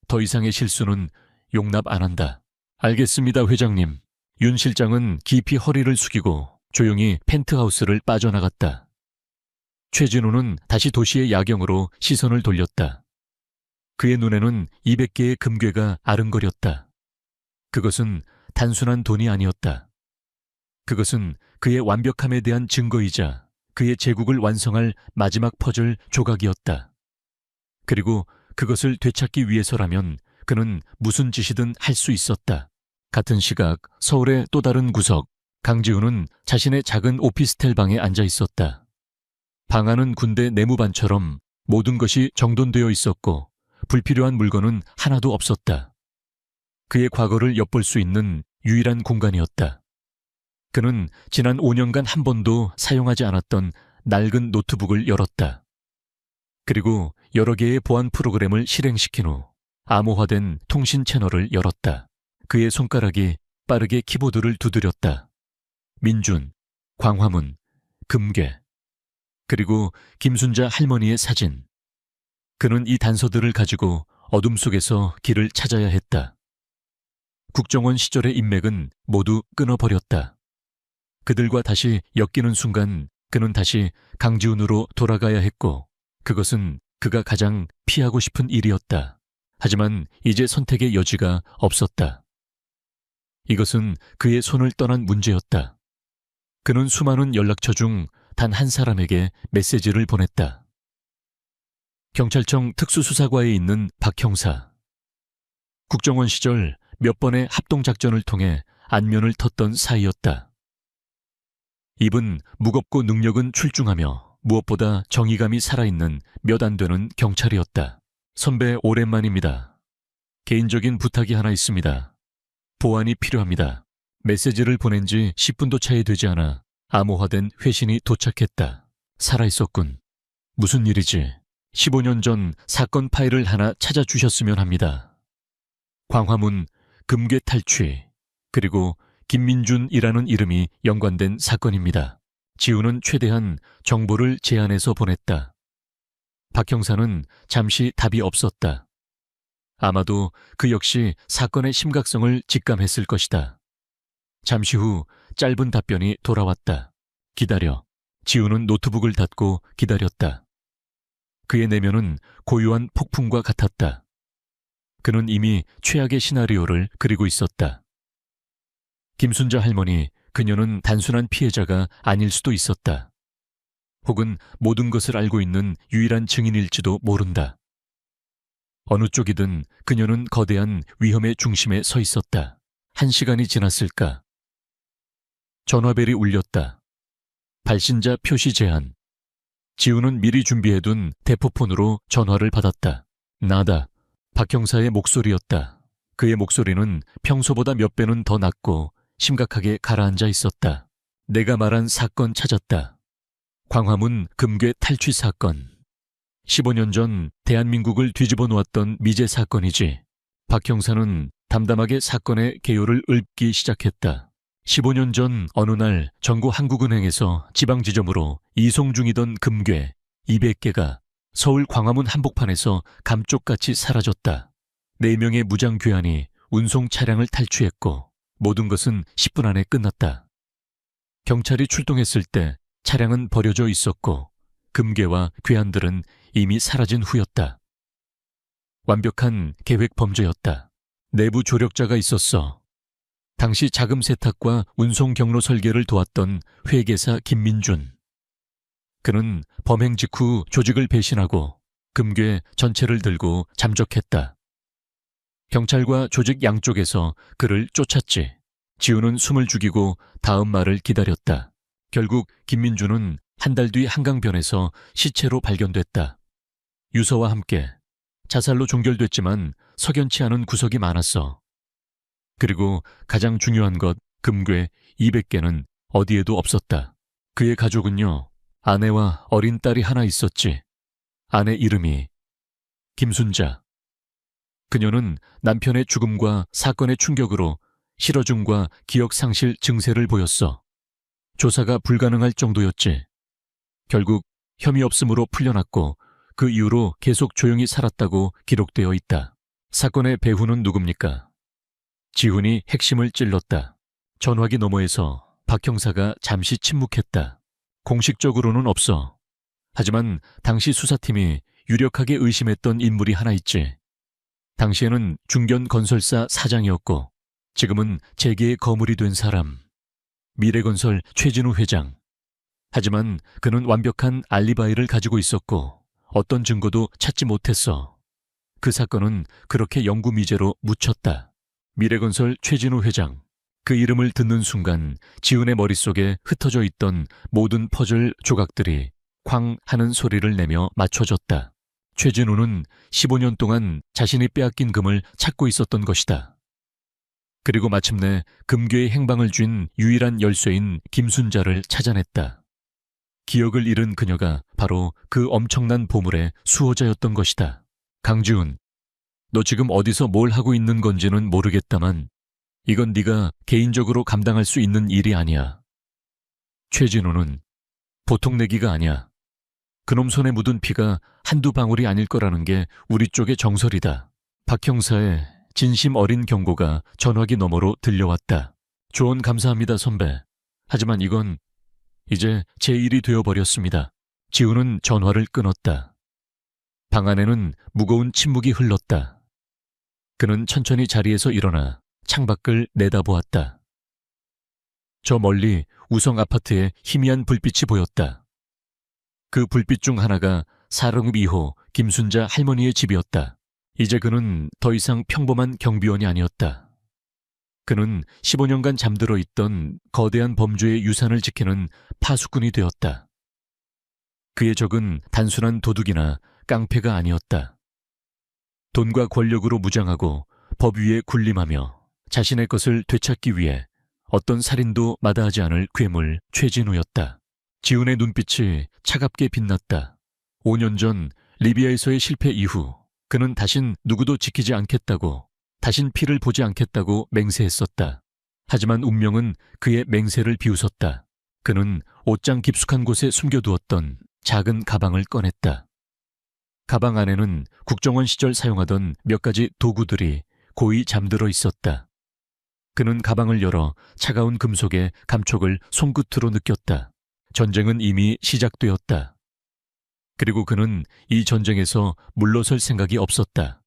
더 이상의 실수는 용납 안 한다. 알겠습니다, 회장님. 윤 실장은 깊이 허리를 숙이고 조용히 펜트하우스를 빠져나갔다. 최진우는 다시 도시의 야경으로 시선을 돌렸다. 그의 눈에는 200개의 금괴가 아른거렸다. 그것은 단순한 돈이 아니었다. 그것은 그의 완벽함에 대한 증거이자 그의 제국을 완성할 마지막 퍼즐 조각이었다. 그리고 그것을 되찾기 위해서라면 그는 무슨 짓이든 할 수 있었다. 같은 시각 서울의 또 다른 구석, 강지훈은 자신의 작은 오피스텔 방에 앉아 있었다. 방 안은 군대 내무반처럼 모든 것이 정돈되어 있었고 불필요한 물건은 하나도 없었다. 그의 과거를 엿볼 수 있는 유일한 공간이었다. 그는 지난 5년간 한 번도 사용하지 않았던 낡은 노트북을 열었다. 그리고 여러 개의 보안 프로그램을 실행시킨 후 암호화된 통신 채널을 열었다. 그의 손가락이 빠르게 키보드를 두드렸다. 민준, 광화문, 금괴, 그리고 김순자 할머니의 사진. 그는 이 단서들을 가지고 어둠 속에서 길을 찾아야 했다. 국정원 시절의 인맥은 모두 끊어버렸다. 그들과 다시 엮이는 순간 그는 다시 강지훈으로 돌아가야 했고, 그것은 그가 가장 피하고 싶은 일이었다. 하지만 이제 선택의 여지가 없었다. 이것은 그의 손을 떠난 문제였다. 그는 수많은 연락처 중 단 한 사람에게 메시지를 보냈다. 경찰청 특수수사과에 있는 박 형사. 국정원 시절 몇 번의 합동작전을 통해 안면을 텄던 사이였다. 입은 무겁고 능력은 출중하며 무엇보다 정의감이 살아있는 몇 안 되는 경찰이었다. 선배, 오랜만입니다. 개인적인 부탁이 하나 있습니다. 보완이 필요합니다. 메시지를 보낸 지 10분도 차이 되지 않아 암호화된 회신이 도착했다. 살아있었군. 무슨 일이지? 15년 전 사건 파일을 하나 찾아주셨으면 합니다. 광화문 금괴 탈취, 그리고 김민준이라는 이름이 연관된 사건입니다. 지우는 최대한 정보를 제안해서 보냈다. 박 형사는 잠시 답이 없었다. 아마도 그 역시 사건의 심각성을 직감했을 것이다. 잠시 후 짧은 답변이 돌아왔다. 기다려. 지우는 노트북을 닫고 기다렸다. 그의 내면은 고요한 폭풍과 같았다. 그는 이미 최악의 시나리오를 그리고 있었다. 김순자 할머니, 그녀는 단순한 피해자가 아닐 수도 있었다. 혹은 모든 것을 알고 있는 유일한 증인일지도 모른다. 어느 쪽이든 그녀는 거대한 위험의 중심에 서 있었다. 1시간이 지났을까? 전화벨이 울렸다. 발신자 표시 제한. 지우는 미리 준비해둔 대포폰으로 전화를 받았다. 나다. 박 형사의 목소리였다. 그의 목소리는 평소보다 몇 배는 더 낮고 심각하게 가라앉아 있었다. 내가 말한 사건 찾았다. 광화문 금괴 탈취 사건. 15년 전 대한민국을 뒤집어 놓았던 미제 사건이지. 박 형사는 담담하게 사건의 개요를 읊기 시작했다. 15년 전 어느 날 전국 한국은행에서 지방지점으로 이송 중이던 금괴 200개가 서울 광화문 한복판에서 감쪽같이 사라졌다. 4명의 무장괴한이 운송 차량을 탈취했고 모든 것은 10분 안에 끝났다. 경찰이 출동했을 때 차량은 버려져 있었고 금괴와 괴한들은 이미 사라진 후였다. 완벽한 계획 범죄였다. 내부 조력자가 있었어. 당시 자금 세탁과 운송 경로 설계를 도왔던 회계사 김민준. 그는 범행 직후 조직을 배신하고 금괴 전체를 들고 잠적했다. 경찰과 조직 양쪽에서 그를 쫓았지. 지우는 숨을 죽이고 다음 말을 기다렸다. 결국 김민준은 한 달 뒤 한강변에서 시체로 발견됐다. 유서와 함께. 자살로 종결됐지만 석연치 않은 구석이 많았어. 그리고 가장 중요한 것, 금괴 200개는 어디에도 없었다. 그의 가족은요, 아내와 어린 딸이 하나 있었지. 아내 이름이 김순자. 그녀는 남편의 죽음과 사건의 충격으로 실어증과 기억상실 증세를 보였어. 조사가 불가능할 정도였지. 결국 혐의 없음으로 풀려났고 그 이후로 계속 조용히 살았다고 기록되어 있다. 사건의 배후는 누굽니까? 지훈이 핵심을 찔렀다. 전화기 너머에서 박 형사가 잠시 침묵했다. 공식적으로는 없어. 하지만 당시 수사팀이 유력하게 의심했던 인물이 하나 있지. 당시에는 중견건설사 사장이었고 지금은 재계의 거물이 된 사람. 미래건설 최진우 회장. 하지만 그는 완벽한 알리바이를 가지고 있었고 어떤 증거도 찾지 못했어. 그 사건은 그렇게 영구미제로 묻혔다. 미래건설 최진우 회장. 그 이름을 듣는 순간 지훈의 머릿속에 흩어져 있던 모든 퍼즐 조각들이 쾅 하는 소리를 내며 맞춰졌다. 최진우는 15년 동안 자신이 빼앗긴 금을 찾고 있었던 것이다. 그리고 마침내 금괴의 행방을 쥔 유일한 열쇠인 김순자를 찾아냈다. 기억을 잃은 그녀가 바로 그 엄청난 보물의 수호자였던 것이다. 강지훈, 너 지금 어디서 뭘 하고 있는 건지는 모르겠다만 이건 네가 개인적으로 감당할 수 있는 일이 아니야. 최진우는 보통 내기가 아니야. 그놈 손에 묻은 피가 한두 방울이 아닐 거라는 게 우리 쪽의 정설이다. 박 형사의 진심 어린 경고가 전화기 너머로 들려왔다. 조언 감사합니다, 선배. 하지만 이건 이제 제 일이 되어버렸습니다. 지우는 전화를 끊었다. 방 안에는 무거운 침묵이 흘렀다. 그는 천천히 자리에서 일어나 창밖을 내다보았다. 저 멀리 우성 아파트에 희미한 불빛이 보였다. 그 불빛 중 하나가 사릉읍 2호 김순자 할머니의 집이었다. 이제 그는 더 이상 평범한 경비원이 아니었다. 그는 15년간 잠들어 있던 거대한 범죄의 유산을 지키는 파수꾼이 되었다. 그의 적은 단순한 도둑이나 깡패가 아니었다. 돈과 권력으로 무장하고 법 위에 군림하며 자신의 것을 되찾기 위해 어떤 살인도 마다하지 않을 괴물 최진우였다. 지훈의 눈빛이 차갑게 빛났다. 5년 전 리비아에서의 실패 이후 그는 다신 누구도 지키지 않겠다고, 다신 피를 보지 않겠다고 맹세했었다. 하지만 운명은 그의 맹세를 비웃었다. 그는 옷장 깊숙한 곳에 숨겨두었던 작은 가방을 꺼냈다. 가방 안에는 국정원 시절 사용하던 몇 가지 도구들이 고이 잠들어 있었다. 그는 가방을 열어 차가운 금속의 감촉을 손끝으로 느꼈다. 전쟁은 이미 시작되었다. 그리고 그는 이 전쟁에서 물러설 생각이 없었다.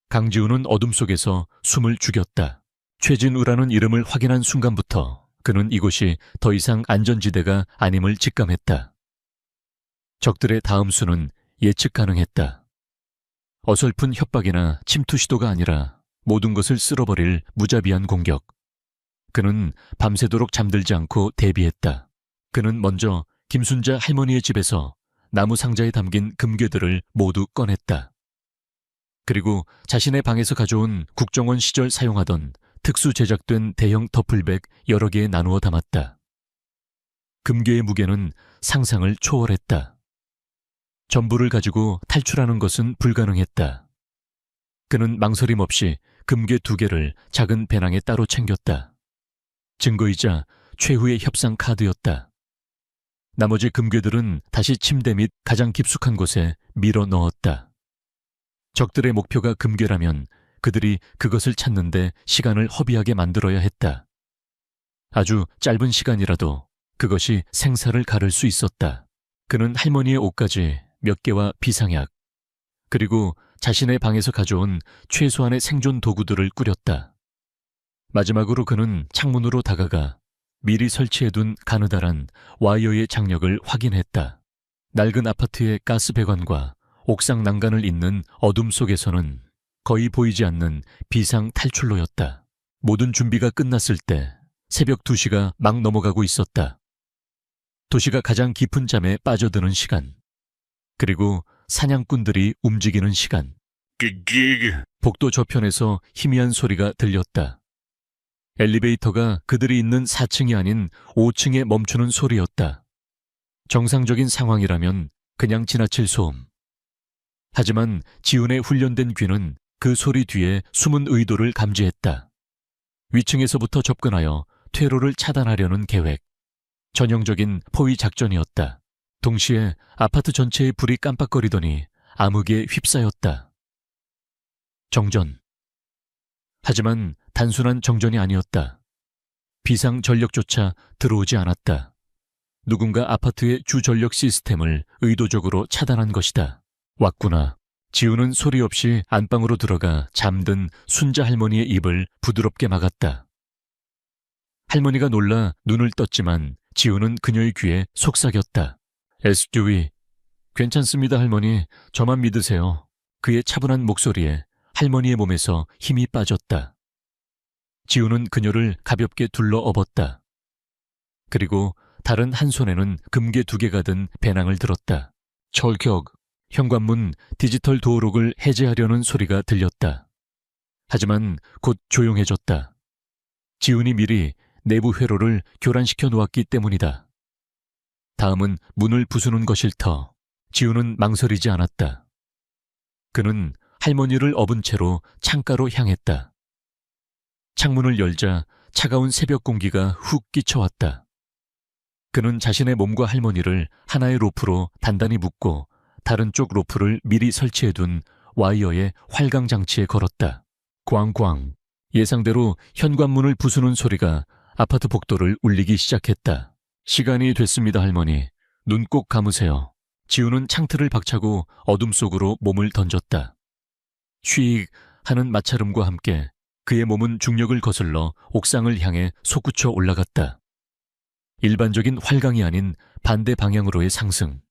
강지훈은 어둠 속에서 숨을 죽였다. 최진우라는 이름을 확인한 순간부터 그는 이곳이 더 이상 안전지대가 아님을 직감했다. 적들의 다음 수는 예측 가능했다. 어설픈 협박이나 침투 시도가 아니라 모든 것을 쓸어버릴 무자비한 공격. 그는 밤새도록 잠들지 않고 대비했다. 그는 먼저 김순자 할머니의 집에서 나무 상자에 담긴 금괴들을 모두 꺼냈다. 그리고 자신의 방에서 가져온 국정원 시절 사용하던 특수 제작된 대형 더플백 여러 개에 나누어 담았다. 금괴의 무게는 상상을 초월했다. 전부를 가지고 탈출하는 것은 불가능했다. 그는 망설임 없이 금괴 2개를 작은 배낭에 따로 챙겼다. 증거이자 최후의 협상 카드였다. 나머지 금괴들은 다시 침대 및 가장 깊숙한 곳에 밀어 넣었다. 적들의 목표가 금괴라면 그들이 그것을 찾는데 시간을 허비하게 만들어야 했다. 아주 짧은 시간이라도 그것이 생사를 가를 수 있었다. 그는 할머니의 옷가지 몇 개와 비상약, 그리고 자신의 방에서 가져온 최소한의 생존 도구들을 꾸렸다. 마지막으로 그는 창문으로 다가가 미리 설치해둔 가느다란 와이어의 장력을 확인했다. 낡은 아파트의 가스 배관과 옥상 난간을 잇는 어둠 속에서는 거의 보이지 않는 비상 탈출로였다. 모든 준비가 끝났을 때 새벽 2시가 막 넘어가고 있었다. 도시가 가장 깊은 잠에 빠져드는 시간, 그리고 사냥꾼들이 움직이는 시간. 복도 저편에서 희미한 소리가 들렸다. 엘리베이터가 그들이 있는 4층이 아닌 5층에 멈추는 소리였다. 정상적인 상황이라면 그냥 지나칠 소음. 하지만 지훈의 훈련된 귀는 그 소리 뒤에 숨은 의도를 감지했다. 위층에서부터 접근하여 퇴로를 차단하려는 계획. 전형적인 포위 작전이었다. 동시에 아파트 전체의 불이 깜빡거리더니 암흑에 휩싸였다. 정전. 하지만 단순한 정전이 아니었다. 비상 전력조차 들어오지 않았다. 누군가 아파트의 주전력 시스템을 의도적으로 차단한 것이다. 왔구나. 지우는 소리 없이 안방으로 들어가 잠든 순자 할머니의 입을 부드럽게 막았다. 할머니가 놀라 눈을 떴지만 지우는 그녀의 귀에 속삭였다. SUV. 괜찮습니다, 할머니. 저만 믿으세요. 그의 차분한 목소리에 할머니의 몸에서 힘이 빠졌다. 지우는 그녀를 가볍게 둘러 업었다. 그리고 다른 한 손에는 금괴 2개가 든 배낭을 들었다. 철격. 현관문 디지털 도어록을 해제하려는 소리가 들렸다. 하지만 곧 조용해졌다. 지훈이 미리 내부 회로를 교란시켜 놓았기 때문이다. 다음은 문을 부수는 것일 터. 지훈은 망설이지 않았다. 그는 할머니를 업은 채로 창가로 향했다. 창문을 열자 차가운 새벽 공기가 훅 끼쳐왔다. 그는 자신의 몸과 할머니를 하나의 로프로 단단히 묶고 다른 쪽 로프를 미리 설치해둔 와이어의 활강 장치에 걸었다. 꽝꽝. 예상대로 현관문을 부수는 소리가 아파트 복도를 울리기 시작했다. 시간이 됐습니다, 할머니. 눈 꼭 감으세요. 지우는 창틀을 박차고 어둠 속으로 몸을 던졌다. 쉬익 하는 마찰음과 함께 그의 몸은 중력을 거슬러 옥상을 향해 솟구쳐 올라갔다. 일반적인 활강이 아닌 반대 방향으로의 상승.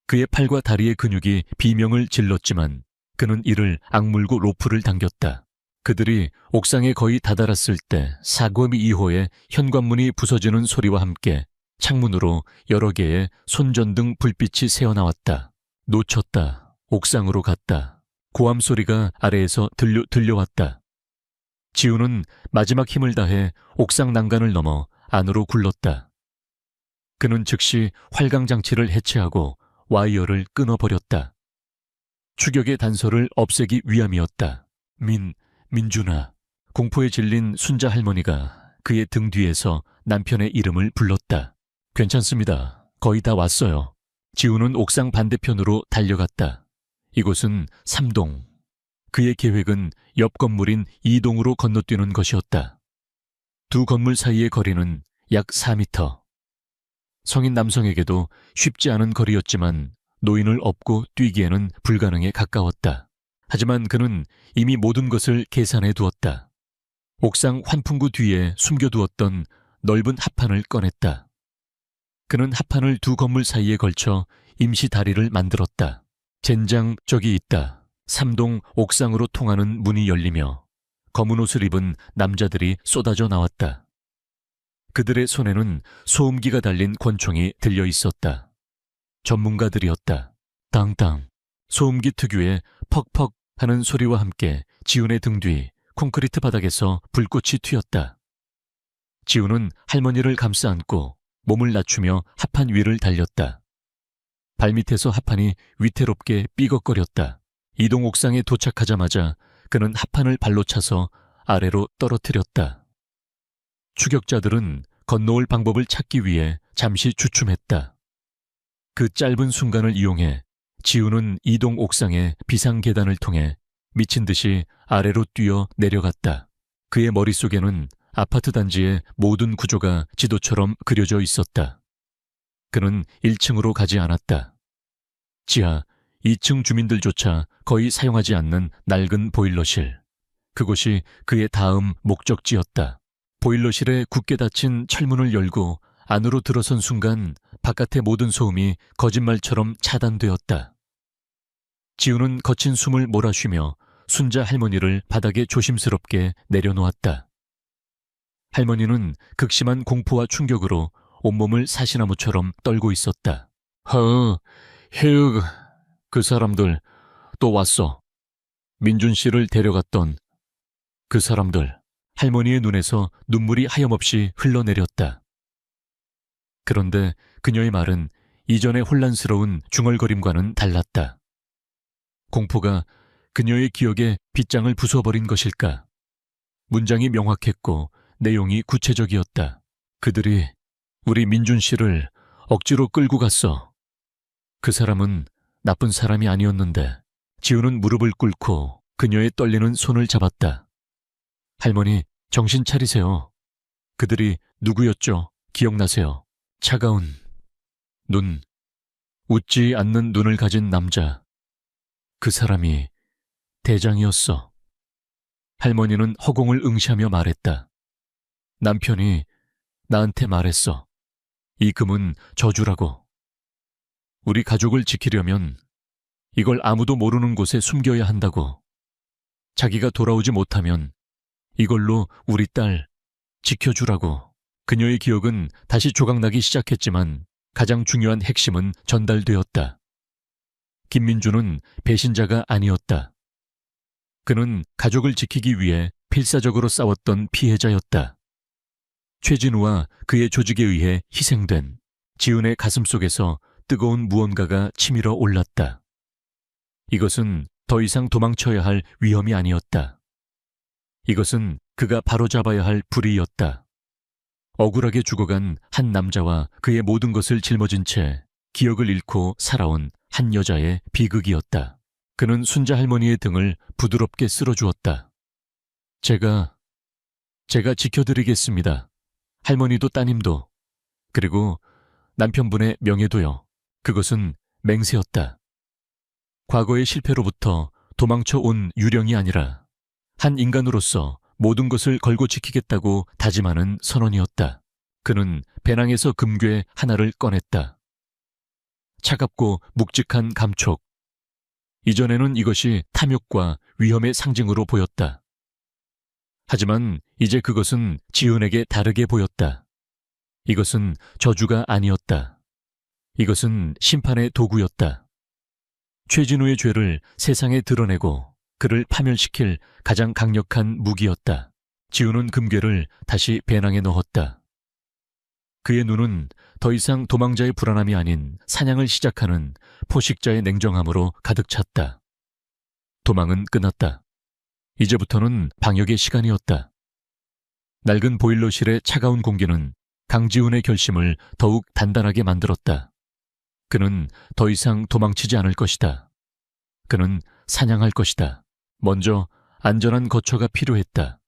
그의 팔과 다리의 근육이 비명을 질렀지만 그는 이를 악물고 로프를 당겼다. 그들이 옥상에 거의 다다랐을 때 사거미 2호의 현관문이 부서지는 소리와 함께 창문으로 여러 개의 손전등 불빛이 새어나왔다. 놓쳤다. 옥상으로 갔다. 고함 소리가 아래에서 들려왔다. 지우는 마지막 힘을 다해 옥상 난간을 넘어 안으로 굴렀다. 그는 즉시 활강장치를 해체하고 와이어를 끊어버렸다. 추격의 단서를 없애기 위함이었다. 민준아. 공포에 질린 순자 할머니가 그의 등 뒤에서 남편의 이름을 불렀다. 괜찮습니다. 거의 다 왔어요. 지우는 옥상 반대편으로 달려갔다. 이곳은 3동. 그의 계획은 옆 건물인 2동으로 건너뛰는 것이었다. 두 건물 사이의 거리는 약 4m. 성인 남성에게도 쉽지 않은 거리였지만 노인을 업고 뛰기에는 불가능에 가까웠다. 하지만 그는 이미 모든 것을 계산해 두었다. 옥상 환풍구 뒤에 숨겨두었던 넓은 합판을 꺼냈다. 그는 합판을 두 건물 사이에 걸쳐 임시 다리를 만들었다. 젠장 저기 있다. 3동 옥상으로 통하는 문이 열리며 검은 옷을 입은 남자들이 쏟아져 나왔다. 그들의 손에는 소음기가 달린 권총이 들려 있었다. 전문가들이었다. 땅땅. 소음기 특유의 퍽퍽 하는 소리와 함께 지훈의 등 뒤 콘크리트 바닥에서 불꽃이 튀었다. 지훈은 할머니를 감싸 안고 몸을 낮추며 합판 위를 달렸다. 발밑에서 합판이 위태롭게 삐걱거렸다. 이동 옥상에 도착하자마자 그는 합판을 발로 차서 아래로 떨어뜨렸다. 추격자들은 건너올 방법을 찾기 위해 잠시 주춤했다. 그 짧은 순간을 이용해 지우는 이동 옥상의 비상계단을 통해 미친 듯이 아래로 뛰어 내려갔다. 그의 머릿속에는 아파트 단지의 모든 구조가 지도처럼 그려져 있었다. 그는 1층으로 가지 않았다. 지하 2층 주민들조차 거의 사용하지 않는 낡은 보일러실. 그곳이 그의 다음 목적지였다. 보일러실에 굳게 닫힌 철문을 열고 안으로 들어선 순간 바깥의 모든 소음이 거짓말처럼 차단되었다. 지우는 거친 숨을 몰아쉬며 순자 할머니를 바닥에 조심스럽게 내려놓았다. 할머니는 극심한 공포와 충격으로 온몸을 사시나무처럼 떨고 있었다. 휴, 그 사람들 또 왔어. 민준 씨를 데려갔던 그 사람들. 할머니의 눈에서 눈물이 하염없이 흘러내렸다. 그런데 그녀의 말은 이전의 혼란스러운 중얼거림과는 달랐다. 공포가 그녀의 기억에 빗장을 부숴버린 것일까? 문장이 명확했고 내용이 구체적이었다. 그들이 우리 민준 씨를 억지로 끌고 갔어. 그 사람은 나쁜 사람이 아니었는데. 지우는 무릎을 꿇고 그녀의 떨리는 손을 잡았다. 할머니, 정신 차리세요. 그들이 누구였죠? 기억나세요? 차가운 눈, 웃지 않는 눈을 가진 남자. 그 사람이 대장이었어. 할머니는 허공을 응시하며 말했다. 남편이 나한테 말했어. 이 금은 저주라고. 우리 가족을 지키려면 이걸 아무도 모르는 곳에 숨겨야 한다고. 자기가 돌아오지 못하면 이걸로 우리 딸 지켜주라고. 그녀의 기억은 다시 조각나기 시작했지만 가장 중요한 핵심은 전달되었다. 김민주는 배신자가 아니었다. 그는 가족을 지키기 위해 필사적으로 싸웠던 피해자였다. 최진우와 그의 조직에 의해 희생된. 지훈의 가슴 속에서 뜨거운 무언가가 치밀어 올랐다. 이것은 더 이상 도망쳐야 할 위험이 아니었다. 이것은 그가 바로잡아야 할 불의였다. 억울하게 죽어간 한 남자와 그의 모든 것을 짊어진 채 기억을 잃고 살아온 한 여자의 비극이었다. 그는 순자 할머니의 등을 부드럽게 쓸어주었다. 제가 지켜드리겠습니다. 할머니도 따님도, 그리고 남편분의 명예도요. 그것은 맹세였다. 과거의 실패로부터 도망쳐 온 유령이 아니라 한 인간으로서 모든 것을 걸고 지키겠다고 다짐하는 선언이었다. 그는 배낭에서 금괴 하나를 꺼냈다. 차갑고 묵직한 감촉. 이전에는 이것이 탐욕과 위험의 상징으로 보였다. 하지만 이제 그것은 지은에게 다르게 보였다. 이것은 저주가 아니었다. 이것은 심판의 도구였다. 최진우의 죄를 세상에 드러내고 그를 파멸시킬 가장 강력한 무기였다. 지우는 금괴를 다시 배낭에 넣었다. 그의 눈은 더 이상 도망자의 불안함이 아닌 사냥을 시작하는 포식자의 냉정함으로 가득 찼다. 도망은 끝났다. 이제부터는 방역의 시간이었다. 낡은 보일러실의 차가운 공기는 강지훈의 결심을 더욱 단단하게 만들었다. 그는 더 이상 도망치지 않을 것이다. 그는 사냥할 것이다. 먼저 안전한 거처가 필요했다.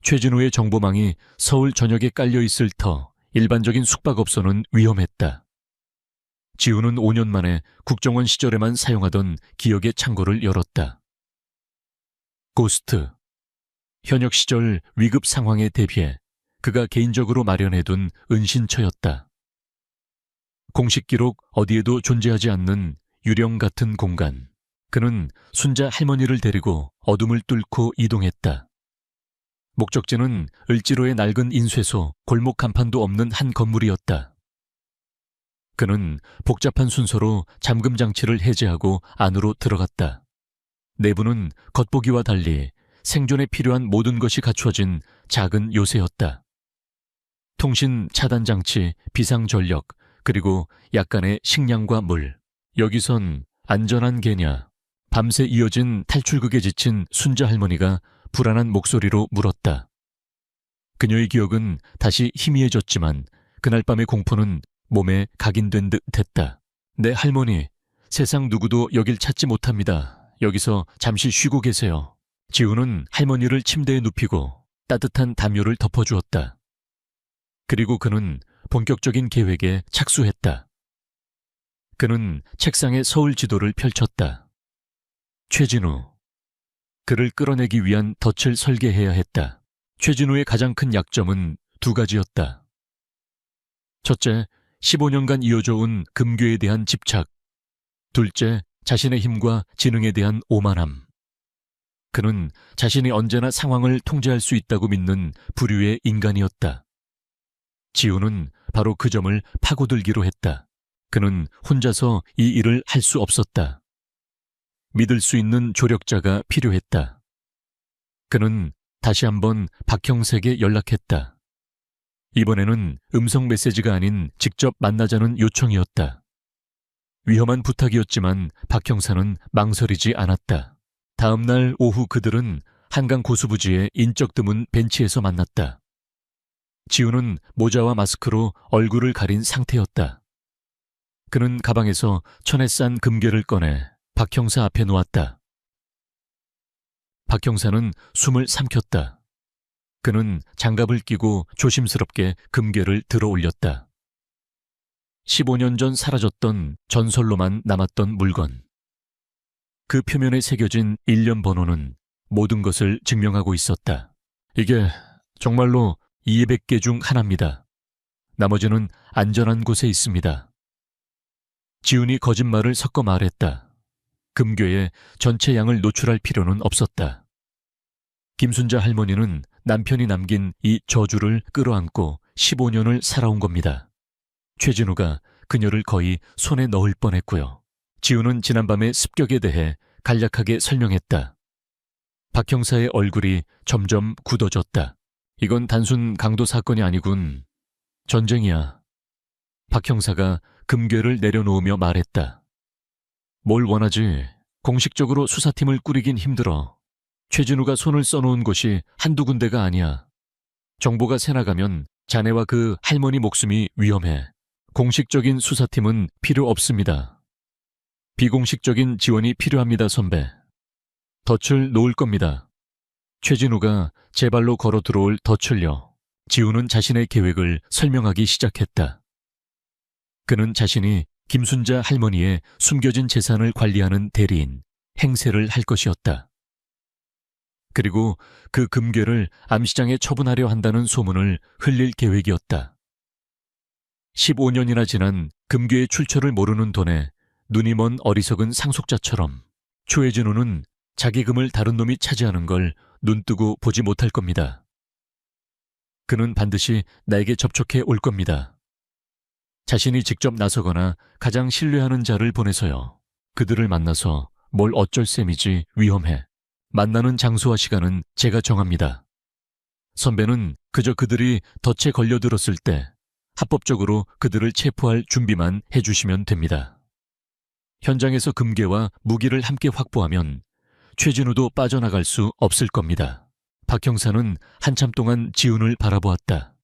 최진우의 정보망이 서울 전역에 깔려있을 터 일반적인 숙박업소는 위험했다. 지우는 5년 만에 국정원 시절에만 사용하던 기억의 창고를 열었다. 고스트. 현역 시절 위급 상황에 대비해 그가 개인적으로 마련해둔 은신처였다. 공식 기록 어디에도 존재하지 않는 유령 같은 공간. 그는 순자 할머니를 데리고 어둠을 뚫고 이동했다. 목적지는 을지로의 낡은 인쇄소, 골목 간판도 없는 한 건물이었다. 그는 복잡한 순서로 잠금 장치를 해제하고 안으로 들어갔다. 내부는 겉보기와 달리 생존에 필요한 모든 것이 갖추어진 작은 요새였다. 통신 차단 장치, 비상 전력, 그리고 약간의 식량과 물. 여기선 안전한 게냐? 밤새 이어진 탈출극에 지친 순자 할머니가 불안한 목소리로 물었다. 그녀의 기억은 다시 희미해졌지만 그날 밤의 공포는 몸에 각인된 듯 했다. 내 할머니, 세상 누구도 여길 찾지 못합니다. 여기서 잠시 쉬고 계세요. 지우는 할머니를 침대에 눕히고 따뜻한 담요를 덮어주었다. 그리고 그는 본격적인 계획에 착수했다. 그는 책상에 서울 지도를 펼쳤다. 최진우. 그를 끌어내기 위한 덫을 설계해야 했다. 최진우의 가장 큰 약점은 두 가지였다. 첫째, 15년간 이어져 온 금괴에 대한 집착. 둘째, 자신의 힘과 지능에 대한 오만함. 그는 자신이 언제나 상황을 통제할 수 있다고 믿는 부류의 인간이었다. 지우는 바로 그 점을 파고들기로 했다. 그는 혼자서 이 일을 할 수 없었다. 믿을 수 있는 조력자가 필요했다. 그는 다시 한번 박형석에 연락했다. 이번에는 음성 메시지가 아닌 직접 만나자는 요청이었다. 위험한 부탁이었지만 박 형사는 망설이지 않았다. 다음 날 오후 그들은 한강 고수부지의 인적 드문 벤치에서 만났다. 지우는 모자와 마스크로 얼굴을 가린 상태였다. 그는 가방에서 천에 싼 금괴를 꺼내 박 형사 앞에 놓았다. 박 형사는 숨을 삼켰다. 그는 장갑을 끼고 조심스럽게 금괴를 들어 올렸다. 15년 전 사라졌던 전설로만 남았던 물건. 그 표면에 새겨진 일련 번호는 모든 것을 증명하고 있었다. 이게 정말로 200개 중 하나입니다. 나머지는 안전한 곳에 있습니다. 지훈이 거짓말을 섞어 말했다. 금괴의 전체 양을 노출할 필요는 없었다. 김순자 할머니는 남편이 남긴 이 저주를 끌어안고 15년을 살아온 겁니다. 최진우가 그녀를 거의 손에 넣을 뻔했고요. 지우는 지난밤의 습격에 대해 간략하게 설명했다. 박 형사의 얼굴이 점점 굳어졌다. 이건 단순 강도 사건이 아니군. 전쟁이야. 박 형사가 금괴를 내려놓으며 말했다. 뭘 원하지? 공식적으로 수사팀을 꾸리긴 힘들어. 최진우가 손을 써놓은 곳이 한두 군데가 아니야. 정보가 새나가면 자네와 그 할머니 목숨이 위험해. 공식적인 수사팀은 필요 없습니다. 비공식적인 지원이 필요합니다, 선배. 덫을 놓을 겁니다. 최진우가 제 발로 걸어 들어올 덫을요. 지우는 자신의 계획을 설명하기 시작했다. 그는 자신이 김순자 할머니의 숨겨진 재산을 관리하는 대리인, 행세를 할 것이었다. 그리고 그 금괴를 암시장에 처분하려 한다는 소문을 흘릴 계획이었다. 15년이나 지난 금괴의 출처를 모르는 돈에 눈이 먼 어리석은 상속자처럼 초혜진호는 자기 금을 다른 놈이 차지하는 걸 눈뜨고 보지 못할 겁니다. 그는 반드시 나에게 접촉해 올 겁니다. 자신이 직접 나서거나 가장 신뢰하는 자를 보내서요. 그들을 만나서 뭘 어쩔 셈이지 위험해. 만나는 장소와 시간은 제가 정합니다. 선배는 그저 그들이 덫에 걸려들었을 때 합법적으로 그들을 체포할 준비만 해주시면 됩니다. 현장에서 금괴와 무기를 함께 확보하면 최진우도 빠져나갈 수 없을 겁니다. 박 형사는 한참 동안 지훈을 바라보았다.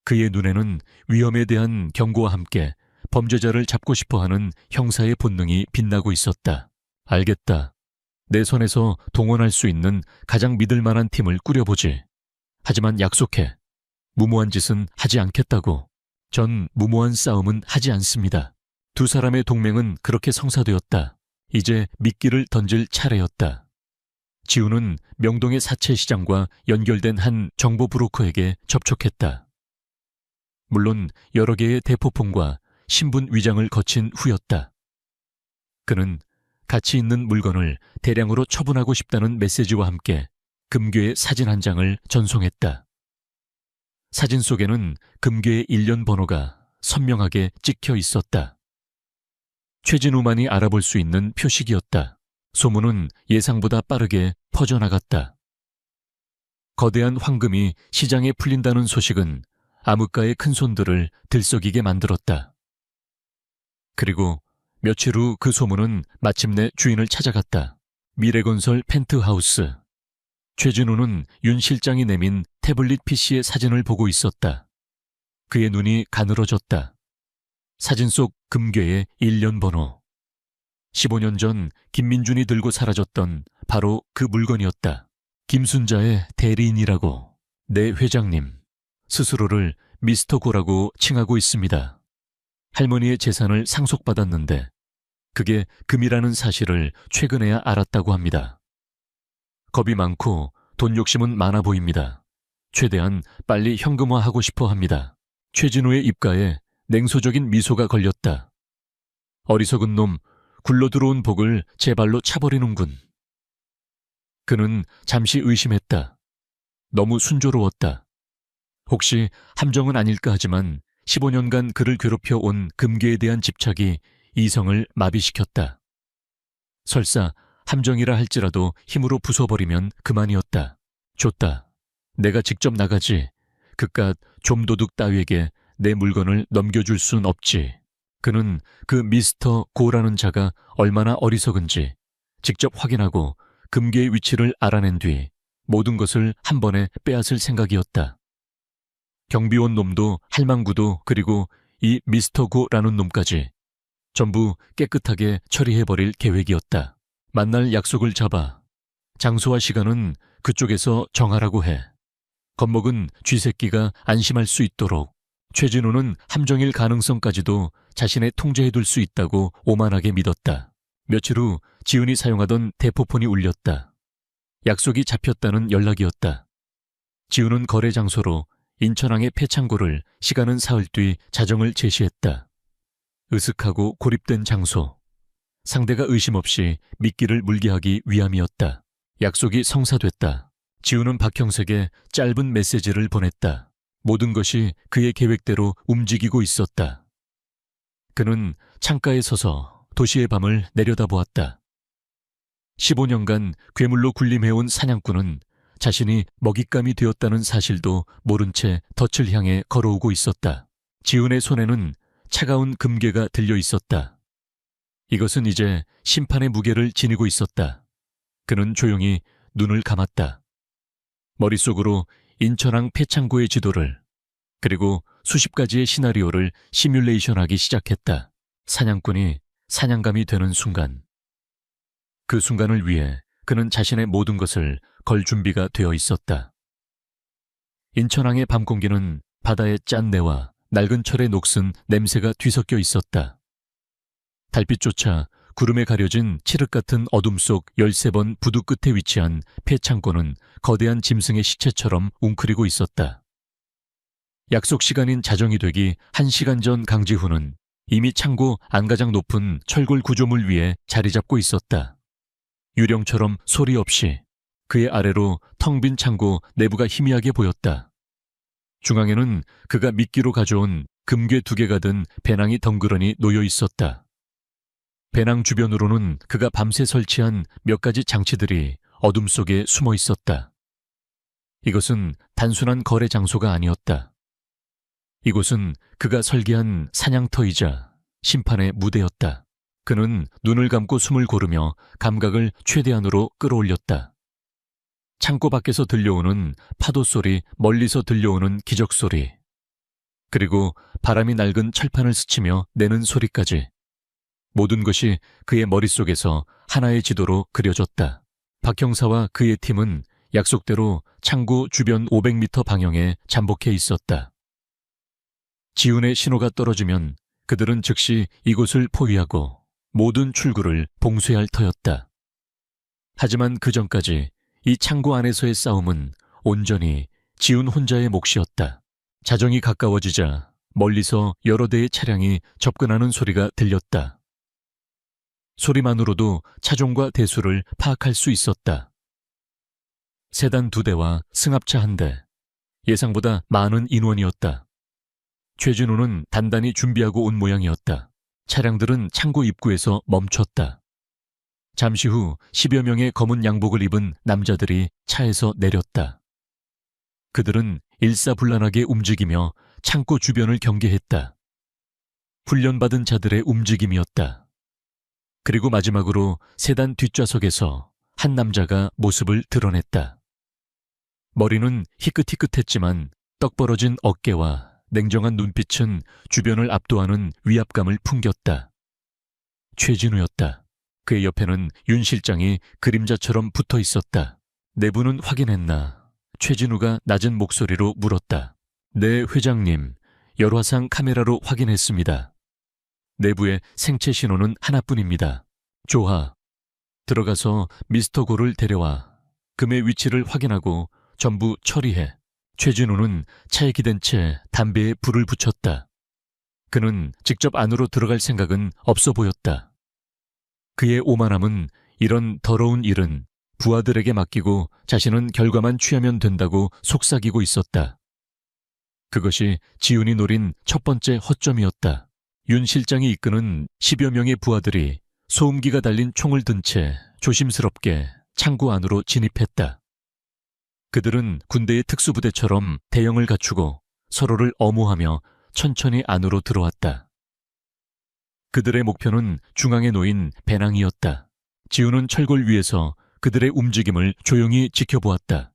그의 눈에는 위험에 대한 경고와 함께 범죄자를 잡고 싶어하는 형사의 본능이 빛나고 있었다. 알겠다. 내 손에서 동원할 수 있는 가장 믿을 만한 팀을 꾸려보지. 하지만 약속해. 무모한 짓은 하지 않겠다고. 전 무모한 싸움은 하지 않습니다. 두 사람의 동맹은 그렇게 성사되었다. 이제 미끼를 던질 차례였다. 지우는 명동의 사채시장과 연결된 한 정보 브로커에게 접촉했다. 물론 여러 개의 대포폰과 신분 위장을 거친 후였다. 그는 가치 있는 물건을 대량으로 처분하고 싶다는 메시지와 함께 금괴의 사진 한 장을 전송했다. 사진 속에는 금괴의 일련 번호가 선명하게 찍혀 있었다. 최진우만이 알아볼 수 있는 표식이었다. 소문은 예상보다 빠르게 퍼져나갔다. 거대한 황금이 시장에 풀린다는 소식은 암흑가의 큰손들을 들썩이게 만들었다. 그리고 며칠 후 그 소문은 마침내 주인을 찾아갔다. 미래건설 펜트하우스. 최진우는 윤 실장이 내민 태블릿 PC의 사진을 보고 있었다. 그의 눈이 가늘어졌다. 사진 속 금괴의 일련 번호. 15년 전 김민준이 들고 사라졌던 바로 그 물건이었다. 김순자의 대리인이라고. 네 회장님. 스스로를 미스터 고라고 칭하고 있습니다. 할머니의 재산을 상속받았는데 그게 금이라는 사실을 최근에야 알았다고 합니다. 겁이 많고 돈 욕심은 많아 보입니다. 최대한 빨리 현금화하고 싶어 합니다. 최진우의 입가에 냉소적인 미소가 걸렸다. 어리석은 놈, 굴러들어온 복을 제 발로 차버리는군. 그는 잠시 의심했다. 너무 순조로웠다. 혹시 함정은 아닐까 하지만 15년간 그를 괴롭혀 온 금괴에 대한 집착이 이성을 마비시켰다. 설사 함정이라 할지라도 힘으로 부숴버리면 그만이었다. 좋다. 내가 직접 나가지. 그깟 좀도둑 따위에게 내 물건을 넘겨줄 순 없지. 그는 그 미스터 고라는 자가 얼마나 어리석은지 직접 확인하고 금괴의 위치를 알아낸 뒤 모든 것을 한 번에 빼앗을 생각이었다. 경비원 놈도 할망구도 그리고 이 미스터 고라는 놈까지 전부 깨끗하게 처리해버릴 계획이었다. 만날 약속을 잡아 장소와 시간은 그쪽에서 정하라고 해. 겁먹은 쥐새끼가 안심할 수 있도록. 최진우는 함정일 가능성까지도 자신의 통제해둘 수 있다고 오만하게 믿었다. 며칠 후 지훈이 사용하던 대포폰이 울렸다. 약속이 잡혔다는 연락이었다. 지훈은 거래 장소로 인천항의 폐창고를 시간은 사흘 뒤 자정을 제시했다. 으슥하고 고립된 장소. 상대가 의심 없이 미끼를 물게 하기 위함이었다. 약속이 성사됐다. 지훈은 박형석에 짧은 메시지를 보냈다. 모든 것이 그의 계획대로 움직이고 있었다. 그는 창가에 서서 도시의 밤을 내려다보았다. 15년간 괴물로 군림해온 사냥꾼은 자신이 먹잇감이 되었다는 사실도 모른 채 덫을 향해 걸어오고 있었다. 지훈의 손에는 차가운 금괴가 들려 있었다. 이것은 이제 심판의 무게를 지니고 있었다. 그는 조용히 눈을 감았다. 머릿속으로 인천항 폐창고의 지도를 그리고 수십 가지의 시나리오를 시뮬레이션하기 시작했다. 사냥꾼이 사냥감이 되는 순간. 그 순간을 위해 그는 자신의 모든 것을 걸 준비가 되어 있었다. 인천항의 밤 공기는 바다의 짠내와 낡은 철의 녹슨 냄새가 뒤섞여 있었다. 달빛조차 구름에 가려진 칠흑 같은 어둠 속 13번 부두 끝에 위치한 폐창고는 거대한 짐승의 시체처럼 웅크리고 있었다. 약속 시간인 자정이 되기 1시간 전 강지훈은 이미 창고 안가장 높은 철골 구조물 위에 자리 잡고 있었다. 유령처럼 소리 없이 그의 아래로 텅 빈 창고 내부가 희미하게 보였다. 중앙에는 그가 미끼로 가져온 금괴 2개가 든 배낭이 덩그러니 놓여 있었다. 배낭 주변으로는 그가 밤새 설치한 몇 가지 장치들이 어둠 속에 숨어 있었다. 이것은 단순한 거래 장소가 아니었다. 이곳은 그가 설계한 사냥터이자 심판의 무대였다. 그는 눈을 감고 숨을 고르며 감각을 최대한으로 끌어올렸다. 창고 밖에서 들려오는 파도 소리, 멀리서 들려오는 기적 소리, 그리고 바람이 낡은 철판을 스치며 내는 소리까지. 모든 것이 그의 머릿속에서 하나의 지도로 그려졌다. 박 형사와 그의 팀은 약속대로 창고 주변 500m 방향에 잠복해 있었다. 지훈의 신호가 떨어지면 그들은 즉시 이곳을 포위하고 모든 출구를 봉쇄할 터였다. 하지만 그 전까지 이 창고 안에서의 싸움은 온전히 지훈 혼자의 몫이었다. 자정이 가까워지자 멀리서 여러 대의 차량이 접근하는 소리가 들렸다. 소리만으로도 차종과 대수를 파악할 수 있었다. 세단 2대와 승합차 1대, 예상보다 많은 인원이었다. 최진우는 단단히 준비하고 온 모양이었다. 차량들은 창고 입구에서 멈췄다. 잠시 후 10여 명의 검은 양복을 입은 남자들이 차에서 내렸다. 그들은 일사불란하게 움직이며 창고 주변을 경계했다. 훈련받은 자들의 움직임이었다. 그리고 마지막으로 세단 뒷좌석에서 한 남자가 모습을 드러냈다. 머리는 희끗희끗했지만 떡 벌어진 어깨와 냉정한 눈빛은 주변을 압도하는 위압감을 풍겼다. 최진우였다. 그의 옆에는 윤 실장이 그림자처럼 붙어 있었다. 내부는 확인했나? 최진우가 낮은 목소리로 물었다. 네, 회장님. 열화상 카메라로 확인했습니다. 내부의 생체 신호는 하나뿐입니다. 좋아. 들어가서 미스터 고를 데려와. 금의 위치를 확인하고 전부 처리해. 최진우는 차에 기댄 채 담배에 불을 붙였다. 그는 직접 안으로 들어갈 생각은 없어 보였다. 그의 오만함은 이런 더러운 일은 부하들에게 맡기고 자신은 결과만 취하면 된다고 속삭이고 있었다. 그것이 지훈이 노린 첫 번째 허점이었다. 윤 실장이 이끄는 10여 명의 부하들이 소음기가 달린 총을 든 채 조심스럽게 창고 안으로 진입했다. 그들은 군대의 특수부대처럼 대형을 갖추고 서로를 엄호하며 천천히 안으로 들어왔다. 그들의 목표는 중앙에 놓인 배낭이었다. 지훈은 철골 위에서 그들의 움직임을 조용히 지켜보았다.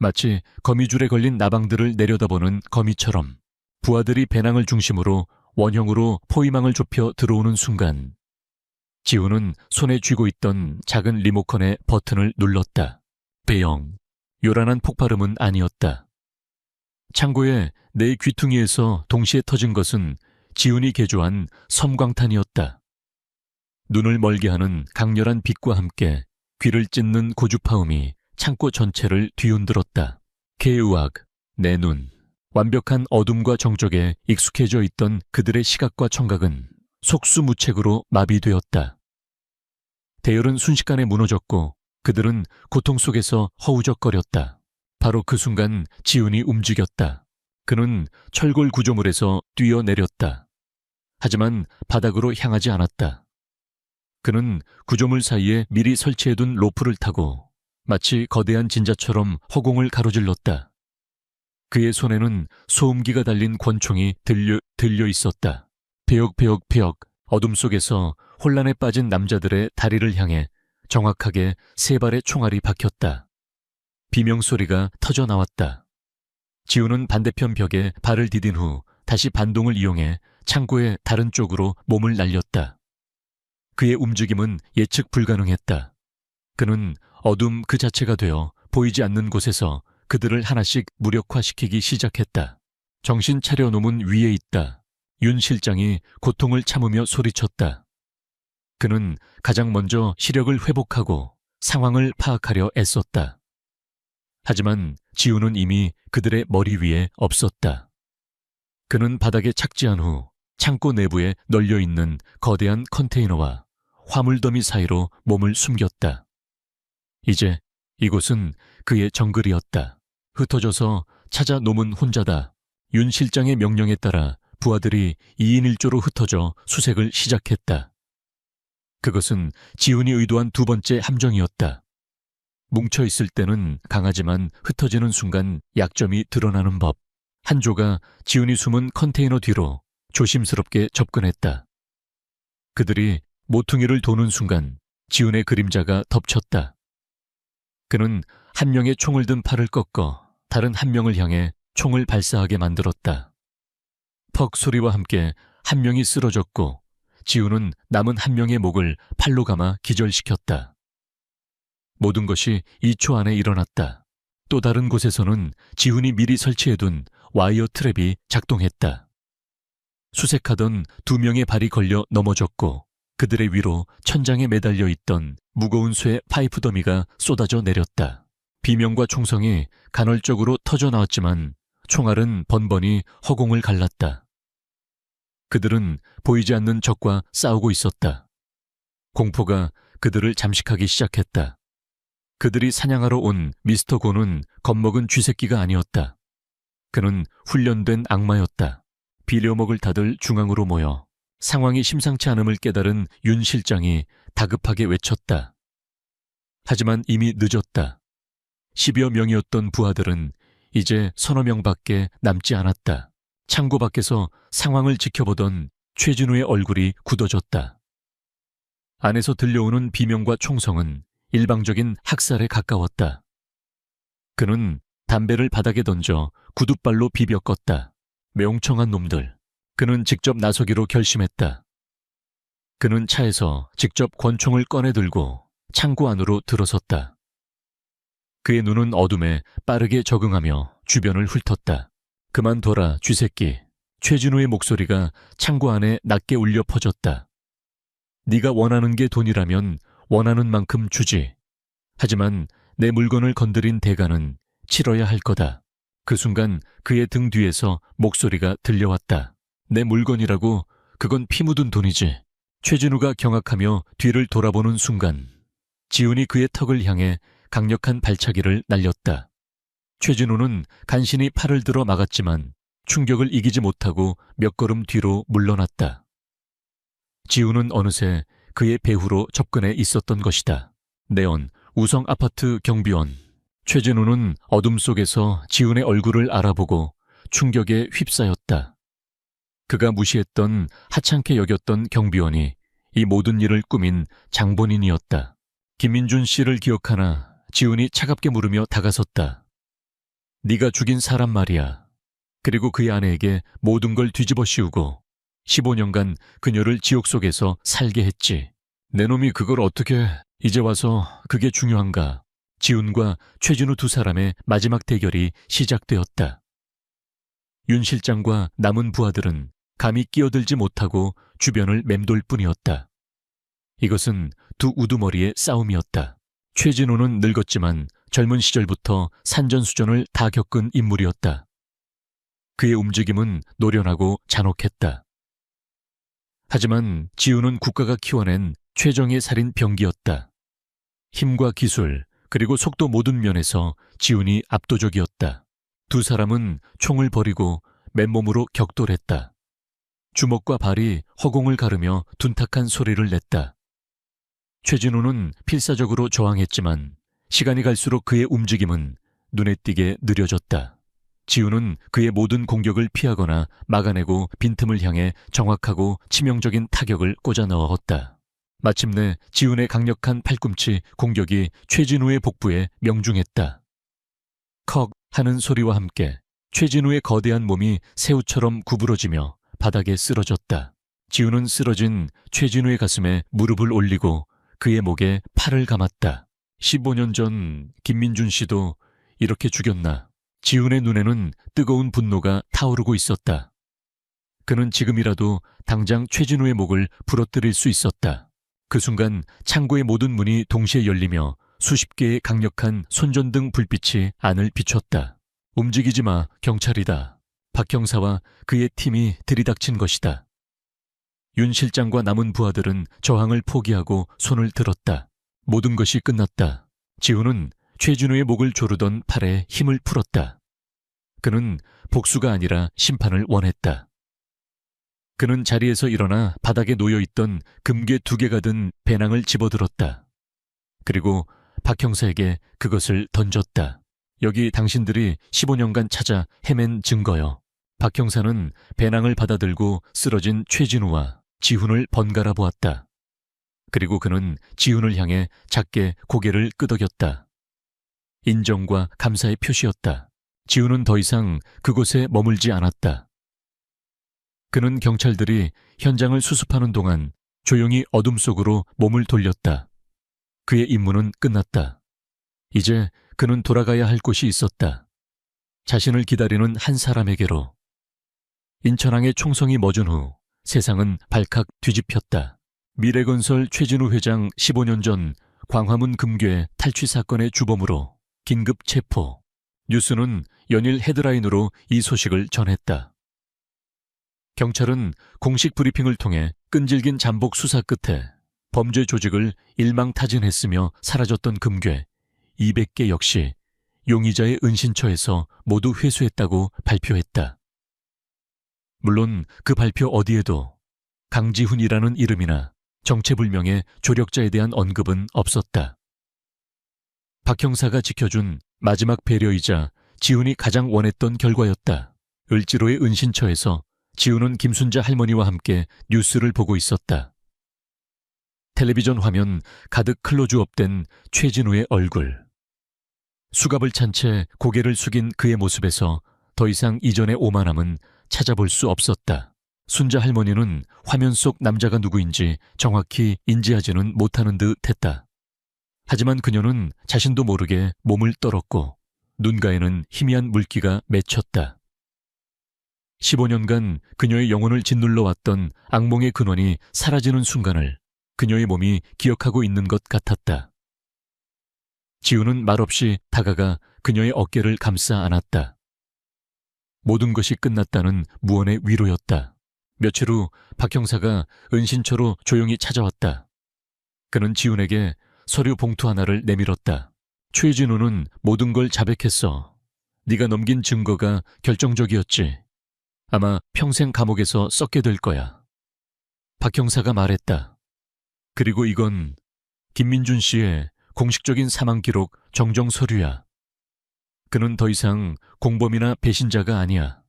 마치 거미줄에 걸린 나방들을 내려다보는 거미처럼 부하들이 배낭을 중심으로 원형으로 포위망을 좁혀 들어오는 순간 지훈은 손에 쥐고 있던 작은 리모컨의 버튼을 눌렀다. 배영. 요란한 폭발음은 아니었다. 창고의 내 귀퉁이에서 동시에 터진 것은 지훈이 개조한 섬광탄이었다. 눈을 멀게 하는 강렬한 빛과 함께 귀를 찢는 고주파음이 창고 전체를 뒤흔들었다. 개의학, 내 눈. 완벽한 어둠과 정적에 익숙해져 있던 그들의 시각과 청각은 속수무책으로 마비되었다. 대열은 순식간에 무너졌고 그들은 고통 속에서 허우적거렸다. 바로 그 순간 지훈이 움직였다. 그는 철골 구조물에서 뛰어내렸다. 하지만 바닥으로 향하지 않았다. 그는 구조물 사이에 미리 설치해둔 로프를 타고 마치 거대한 진자처럼 허공을 가로질렀다. 그의 손에는 소음기가 달린 권총이 들려 있었다. 페역페역페역 어둠 속에서 혼란에 빠진 남자들의 다리를 향해 정확하게 3발의 총알이 박혔다. 비명소리가 터져 나왔다. 지훈은 반대편 벽에 발을 디딘 후 다시 반동을 이용해 창고의 다른 쪽으로 몸을 날렸다. 그의 움직임은 예측 불가능했다. 그는 어둠 그 자체가 되어 보이지 않는 곳에서 그들을 하나씩 무력화시키기 시작했다. 정신 차려 놈은 위에 있다. 윤 실장이 고통을 참으며 소리쳤다. 그는 가장 먼저 시력을 회복하고 상황을 파악하려 애썼다. 하지만 지우는 이미 그들의 머리 위에 없었다. 그는 바닥에 착지한 후 창고 내부에 널려있는 거대한 컨테이너와 화물더미 사이로 몸을 숨겼다. 이제 이곳은 그의 정글이었다. 흩어져서 찾아 놈은 혼자다. 윤 실장의 명령에 따라 부하들이 2인 1조로 흩어져 수색을 시작했다. 그것은 지훈이 의도한 두 번째 함정이었다. 뭉쳐있을 때는 강하지만 흩어지는 순간 약점이 드러나는 법. 한 조가 지훈이 숨은 컨테이너 뒤로 조심스럽게 접근했다. 그들이 모퉁이를 도는 순간 지훈의 그림자가 덮쳤다. 그는 한 명의 총을 든 팔을 꺾어 다른 한 명을 향해 총을 발사하게 만들었다. 퍽 소리와 함께 한 명이 쓰러졌고 지훈은 남은 한 명의 목을 팔로 감아 기절시켰다. 모든 것이 2초 안에 일어났다. 또 다른 곳에서는 지훈이 미리 설치해둔 와이어 트랩이 작동했다. 수색하던 2명의 발이 걸려 넘어졌고 그들의 위로 천장에 매달려 있던 무거운 쇠 파이프 더미가 쏟아져 내렸다. 비명과 총성이 간헐적으로 터져 나왔지만 총알은 번번이 허공을 갈랐다. 그들은 보이지 않는 적과 싸우고 있었다. 공포가 그들을 잠식하기 시작했다. 그들이 사냥하러 온 미스터 고는 겁먹은 쥐새끼가 아니었다. 그는 훈련된 악마였다. 비료먹을 다들 중앙으로 모여 상황이 심상치 않음을 깨달은 윤 실장이 다급하게 외쳤다. 하지만 이미 늦었다. 10여 명이었던 부하들은 이제 서너 명밖에 남지 않았다. 창고 밖에서 상황을 지켜보던 최진우의 얼굴이 굳어졌다. 안에서 들려오는 비명과 총성은 일방적인 학살에 가까웠다. 그는 담배를 바닥에 던져 구둣발로 비벼 껐다. 멍청한 놈들. 그는 직접 나서기로 결심했다. 그는 차에서 직접 권총을 꺼내 들고 창고 안으로 들어섰다. 그의 눈은 어둠에 빠르게 적응하며 주변을 훑었다. 그만둬라, 쥐새끼. 최진우의 목소리가 창고 안에 낮게 울려 퍼졌다. 네가 원하는 게 돈이라면 원하는 만큼 주지. 하지만 내 물건을 건드린 대가는 치러야 할 거다. 그 순간 그의 등 뒤에서 목소리가 들려왔다. 내 물건이라고? 그건 피 묻은 돈이지. 최진우가 경악하며 뒤를 돌아보는 순간 지훈이 그의 턱을 향해 강력한 발차기를 날렸다. 최진우는 간신히 팔을 들어 막았지만 충격을 이기지 못하고 몇 걸음 뒤로 물러났다. 지훈은 어느새 그의 배후로 접근해 있었던 것이다. 네온 우성 아파트 경비원. 최진우는 어둠 속에서 지훈의 얼굴을 알아보고 충격에 휩싸였다. 그가 무시했던 하찮게 여겼던 경비원이 이 모든 일을 꾸민 장본인이었다. 김민준 씨를 기억하나? 지훈이 차갑게 물으며 다가섰다. 네가 죽인 사람 말이야. 그리고 그의 아내에게 모든 걸 뒤집어 씌우고 15년간 그녀를 지옥 속에서 살게 했지. 내 놈이 그걸 어떻게... 이제 와서 그게 중요한가. 지훈과 최진우 두 사람의 마지막 대결이 시작되었다. 윤 실장과 남은 부하들은 감히 끼어들지 못하고 주변을 맴돌 뿐이었다. 이것은 두 우두머리의 싸움이었다. 최진우는 늙었지만 젊은 시절부터 산전수전을 다 겪은 인물이었다. 그의 움직임은 노련하고 잔혹했다. 하지만 지훈은 국가가 키워낸 최정의 살인 병기였다. 힘과 기술, 그리고 속도 모든 면에서 지훈이 압도적이었다. 두 사람은 총을 버리고 맨몸으로 격돌했다. 주먹과 발이 허공을 가르며 둔탁한 소리를 냈다. 최진우는 필사적으로 저항했지만 시간이 갈수록 그의 움직임은 눈에 띄게 느려졌다. 지훈은 그의 모든 공격을 피하거나 막아내고 빈틈을 향해 정확하고 치명적인 타격을 꽂아 넣었다. 마침내 지훈의 강력한 팔꿈치 공격이 최진우의 복부에 명중했다. 컥 하는 소리와 함께 최진우의 거대한 몸이 새우처럼 구부러지며 바닥에 쓰러졌다. 지훈은 쓰러진 최진우의 가슴에 무릎을 올리고 그의 목에 팔을 감았다. 15년 전 김민준 씨도 이렇게 죽였나? 지훈의 눈에는 뜨거운 분노가 타오르고 있었다. 그는 지금이라도 당장 최진우의 목을 부러뜨릴 수 있었다. 그 순간 창고의 모든 문이 동시에 열리며 수십 개의 강력한 손전등 불빛이 안을 비췄다. 움직이지 마, 경찰이다. 박 형사와 그의 팀이 들이닥친 것이다. 윤 실장과 남은 부하들은 저항을 포기하고 손을 들었다. 모든 것이 끝났다. 지훈은 최진우의 목을 조르던 팔에 힘을 풀었다. 그는 복수가 아니라 심판을 원했다. 그는 자리에서 일어나 바닥에 놓여있던 금괴 2개가 든 배낭을 집어들었다. 그리고 박 형사에게 그것을 던졌다. 여기 당신들이 15년간 찾아 헤맨 증거요. 박 형사는 배낭을 받아들고 쓰러진 최진우와 지훈을 번갈아 보았다. 그리고 그는 지훈을 향해 작게 고개를 끄덕였다. 인정과 감사의 표시였다. 지훈은 더 이상 그곳에 머물지 않았다. 그는 경찰들이 현장을 수습하는 동안 조용히 어둠 속으로 몸을 돌렸다. 그의 임무는 끝났다. 이제 그는 돌아가야 할 곳이 있었다. 자신을 기다리는 한 사람에게로. 인천항의 총성이 멎은 후 세상은 발칵 뒤집혔다. 미래건설 최진우 회장 15년 전 광화문 금괴 탈취 사건의 주범으로 긴급 체포. 뉴스는 연일 헤드라인으로 이 소식을 전했다. 경찰은 공식 브리핑을 통해 끈질긴 잠복 수사 끝에 범죄 조직을 일망타진했으며 사라졌던 금괴 200개 역시 용의자의 은신처에서 모두 회수했다고 발표했다. 물론 그 발표 어디에도 강지훈이라는 이름이나 정체불명의 조력자에 대한 언급은 없었다. 박 형사가 지켜준 마지막 배려이자 지훈이 가장 원했던 결과였다. 을지로의 은신처에서 지훈은 김순자 할머니와 함께 뉴스를 보고 있었다. 텔레비전 화면 가득 클로즈업된 최진우의 얼굴. 수갑을 찬 채 고개를 숙인 그의 모습에서 더 이상 이전의 오만함은 찾아볼 수 없었다. 순자 할머니는 화면 속 남자가 누구인지 정확히 인지하지는 못하는 듯 했다. 하지만 그녀는 자신도 모르게 몸을 떨었고 눈가에는 희미한 물기가 맺혔다. 15년간 그녀의 영혼을 짓눌러 왔던 악몽의 근원이 사라지는 순간을 그녀의 몸이 기억하고 있는 것 같았다. 지훈은 말없이 다가가 그녀의 어깨를 감싸 안았다. 모든 것이 끝났다는 무언의 위로였다. 며칠 후 박 형사가 은신처로 조용히 찾아왔다. 그는 지훈에게 서류 봉투 하나를 내밀었다. 최진우는 모든 걸 자백했어. 네가 넘긴 증거가 결정적이었지. 아마 평생 감옥에서 썩게 될 거야. 박 형사가 말했다. 그리고 이건 김민준 씨의 공식적인 사망 기록 정정 서류야. 그는 더 이상 공범이나 배신자가 아니야.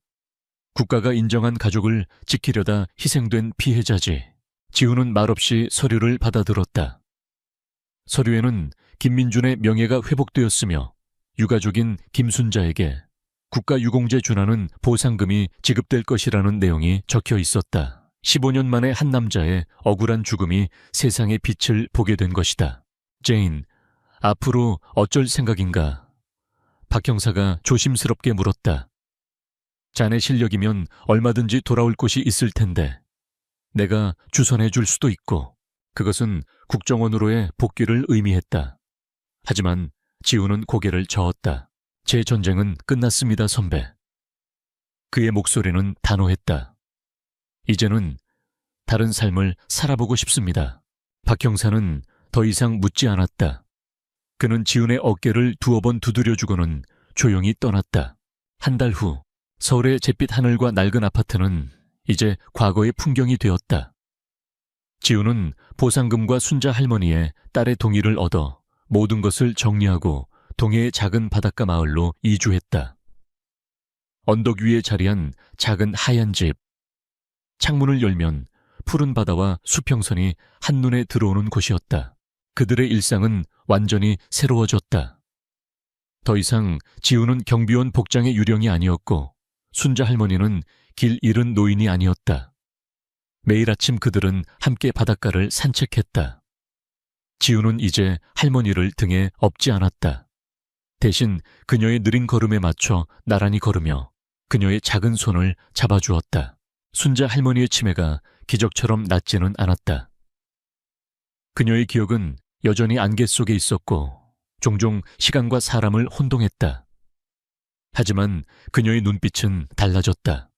국가가 인정한 가족을 지키려다 희생된 피해자지. 지훈은 말없이 서류를 받아들었다. 서류에는 김민준의 명예가 회복되었으며 유가족인 김순자에게 국가유공제 준하는 보상금이 지급될 것이라는 내용이 적혀 있었다. 15년 만에 한 남자의 억울한 죽음이 세상의 빛을 보게 된 것이다. 제인, 앞으로 어쩔 생각인가? 박 형사가 조심스럽게 물었다. 자네 실력이면 얼마든지 돌아올 곳이 있을 텐데 내가 주선해 줄 수도 있고 그것은 국정원으로의 복귀를 의미했다. 하지만 지훈은 고개를 저었다. 제 전쟁은 끝났습니다, 선배. 그의 목소리는 단호했다. 이제는 다른 삶을 살아보고 싶습니다. 박 형사는 더 이상 묻지 않았다. 그는 지훈의 어깨를 두어 번 두드려주고는 조용히 떠났다. 한 달 후 서울의 잿빛 하늘과 낡은 아파트는 이제 과거의 풍경이 되었다. 지훈은 보상금과 순자 할머니의 딸의 동의를 얻어 모든 것을 정리하고 동해의 작은 바닷가 마을로 이주했다. 언덕 위에 자리한 작은 하얀 집. 창문을 열면 푸른 바다와 수평선이 한눈에 들어오는 곳이었다. 그들의 일상은 완전히 새로워졌다. 더 이상 지훈은 경비원 복장의 유령이 아니었고 순자 할머니는 길 잃은 노인이 아니었다. 매일 아침 그들은 함께 바닷가를 산책했다. 지훈은 이제 할머니를 등에 업지 않았다. 대신 그녀의 느린 걸음에 맞춰 나란히 걸으며 그녀의 작은 손을 잡아주었다. 순자 할머니의 치매가 기적처럼 낫지는 않았다. 그녀의 기억은 여전히 안개 속에 있었고 종종 시간과 사람을 혼동했다. 하지만 그녀의 눈빛은 달라졌다.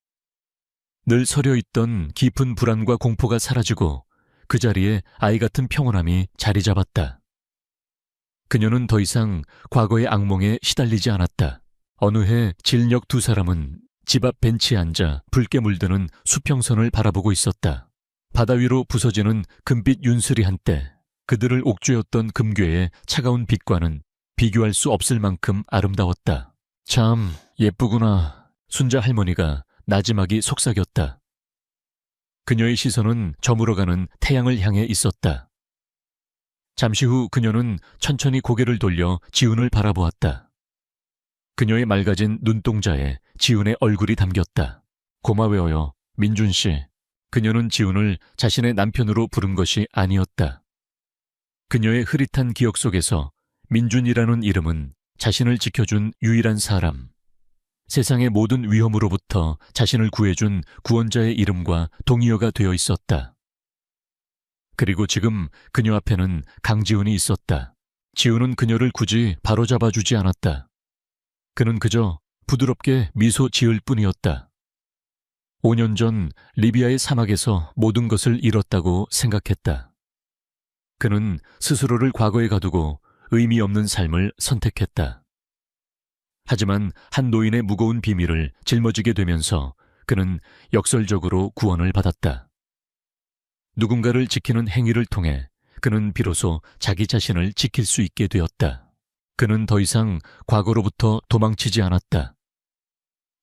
늘 서려 있던 깊은 불안과 공포가 사라지고 그 자리에 아이 같은 평온함이 자리 잡았다. 그녀는 더 이상 과거의 악몽에 시달리지 않았다. 어느 해 진력 두 사람은 집 앞 벤치에 앉아 붉게 물드는 수평선을 바라보고 있었다. 바다 위로 부서지는 금빛 윤슬이 한때 그들을 옥죄었던 금괴의 차가운 빛과는 비교할 수 없을 만큼 아름다웠다. 참 예쁘구나. 순자 할머니가 나지막이 속삭였다. 그녀의 시선은 저물어가는 태양을 향해 있었다. 잠시 후 그녀는 천천히 고개를 돌려 지훈을 바라보았다. 그녀의 맑아진 눈동자에 지훈의 얼굴이 담겼다. 고마워요, 민준 씨. 그녀는 지훈을 자신의 남편으로 부른 것이 아니었다. 그녀의 흐릿한 기억 속에서 민준이라는 이름은 자신을 지켜준 유일한 사람, 세상의 모든 위험으로부터 자신을 구해준 구원자의 이름과 동의어가 되어 있었다. 그리고 지금 그녀 앞에는 강지훈이 있었다. 지훈은 그녀를 굳이 바로잡아주지 않았다. 그는 그저 부드럽게 미소 지을 뿐이었다. 5년 전 리비아의 사막에서 모든 것을 잃었다고 생각했다. 그는 스스로를 과거에 가두고 의미 없는 삶을 선택했다. 하지만 한 노인의 무거운 비밀을 짊어지게 되면서 그는 역설적으로 구원을 받았다. 누군가를 지키는 행위를 통해 그는 비로소 자기 자신을 지킬 수 있게 되었다. 그는 더 이상 과거로부터 도망치지 않았다.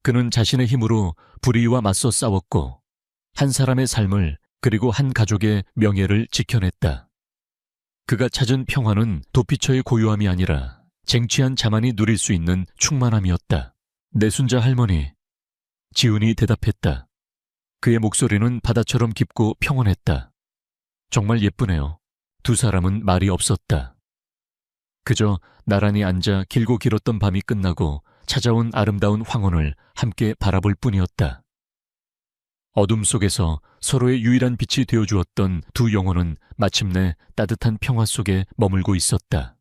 그는 자신의 힘으로 불의와 맞서 싸웠고 한 사람의 삶을 그리고 한 가족의 명예를 지켜냈다. 그가 찾은 평화는 도피처의 고요함이 아니라 쟁취한 자만이 누릴 수 있는 충만함이었다. 내 순자 할머니, 지훈이 대답했다. 그의 목소리는 바다처럼 깊고 평온했다. 정말 예쁘네요. 두 사람은 말이 없었다. 그저 나란히 앉아 길고 길었던 밤이 끝나고 찾아온 아름다운 황혼을 함께 바라볼 뿐이었다. 어둠 속에서 서로의 유일한 빛이 되어주었던 두 영혼은 마침내 따뜻한 평화 속에 머물고 있었다.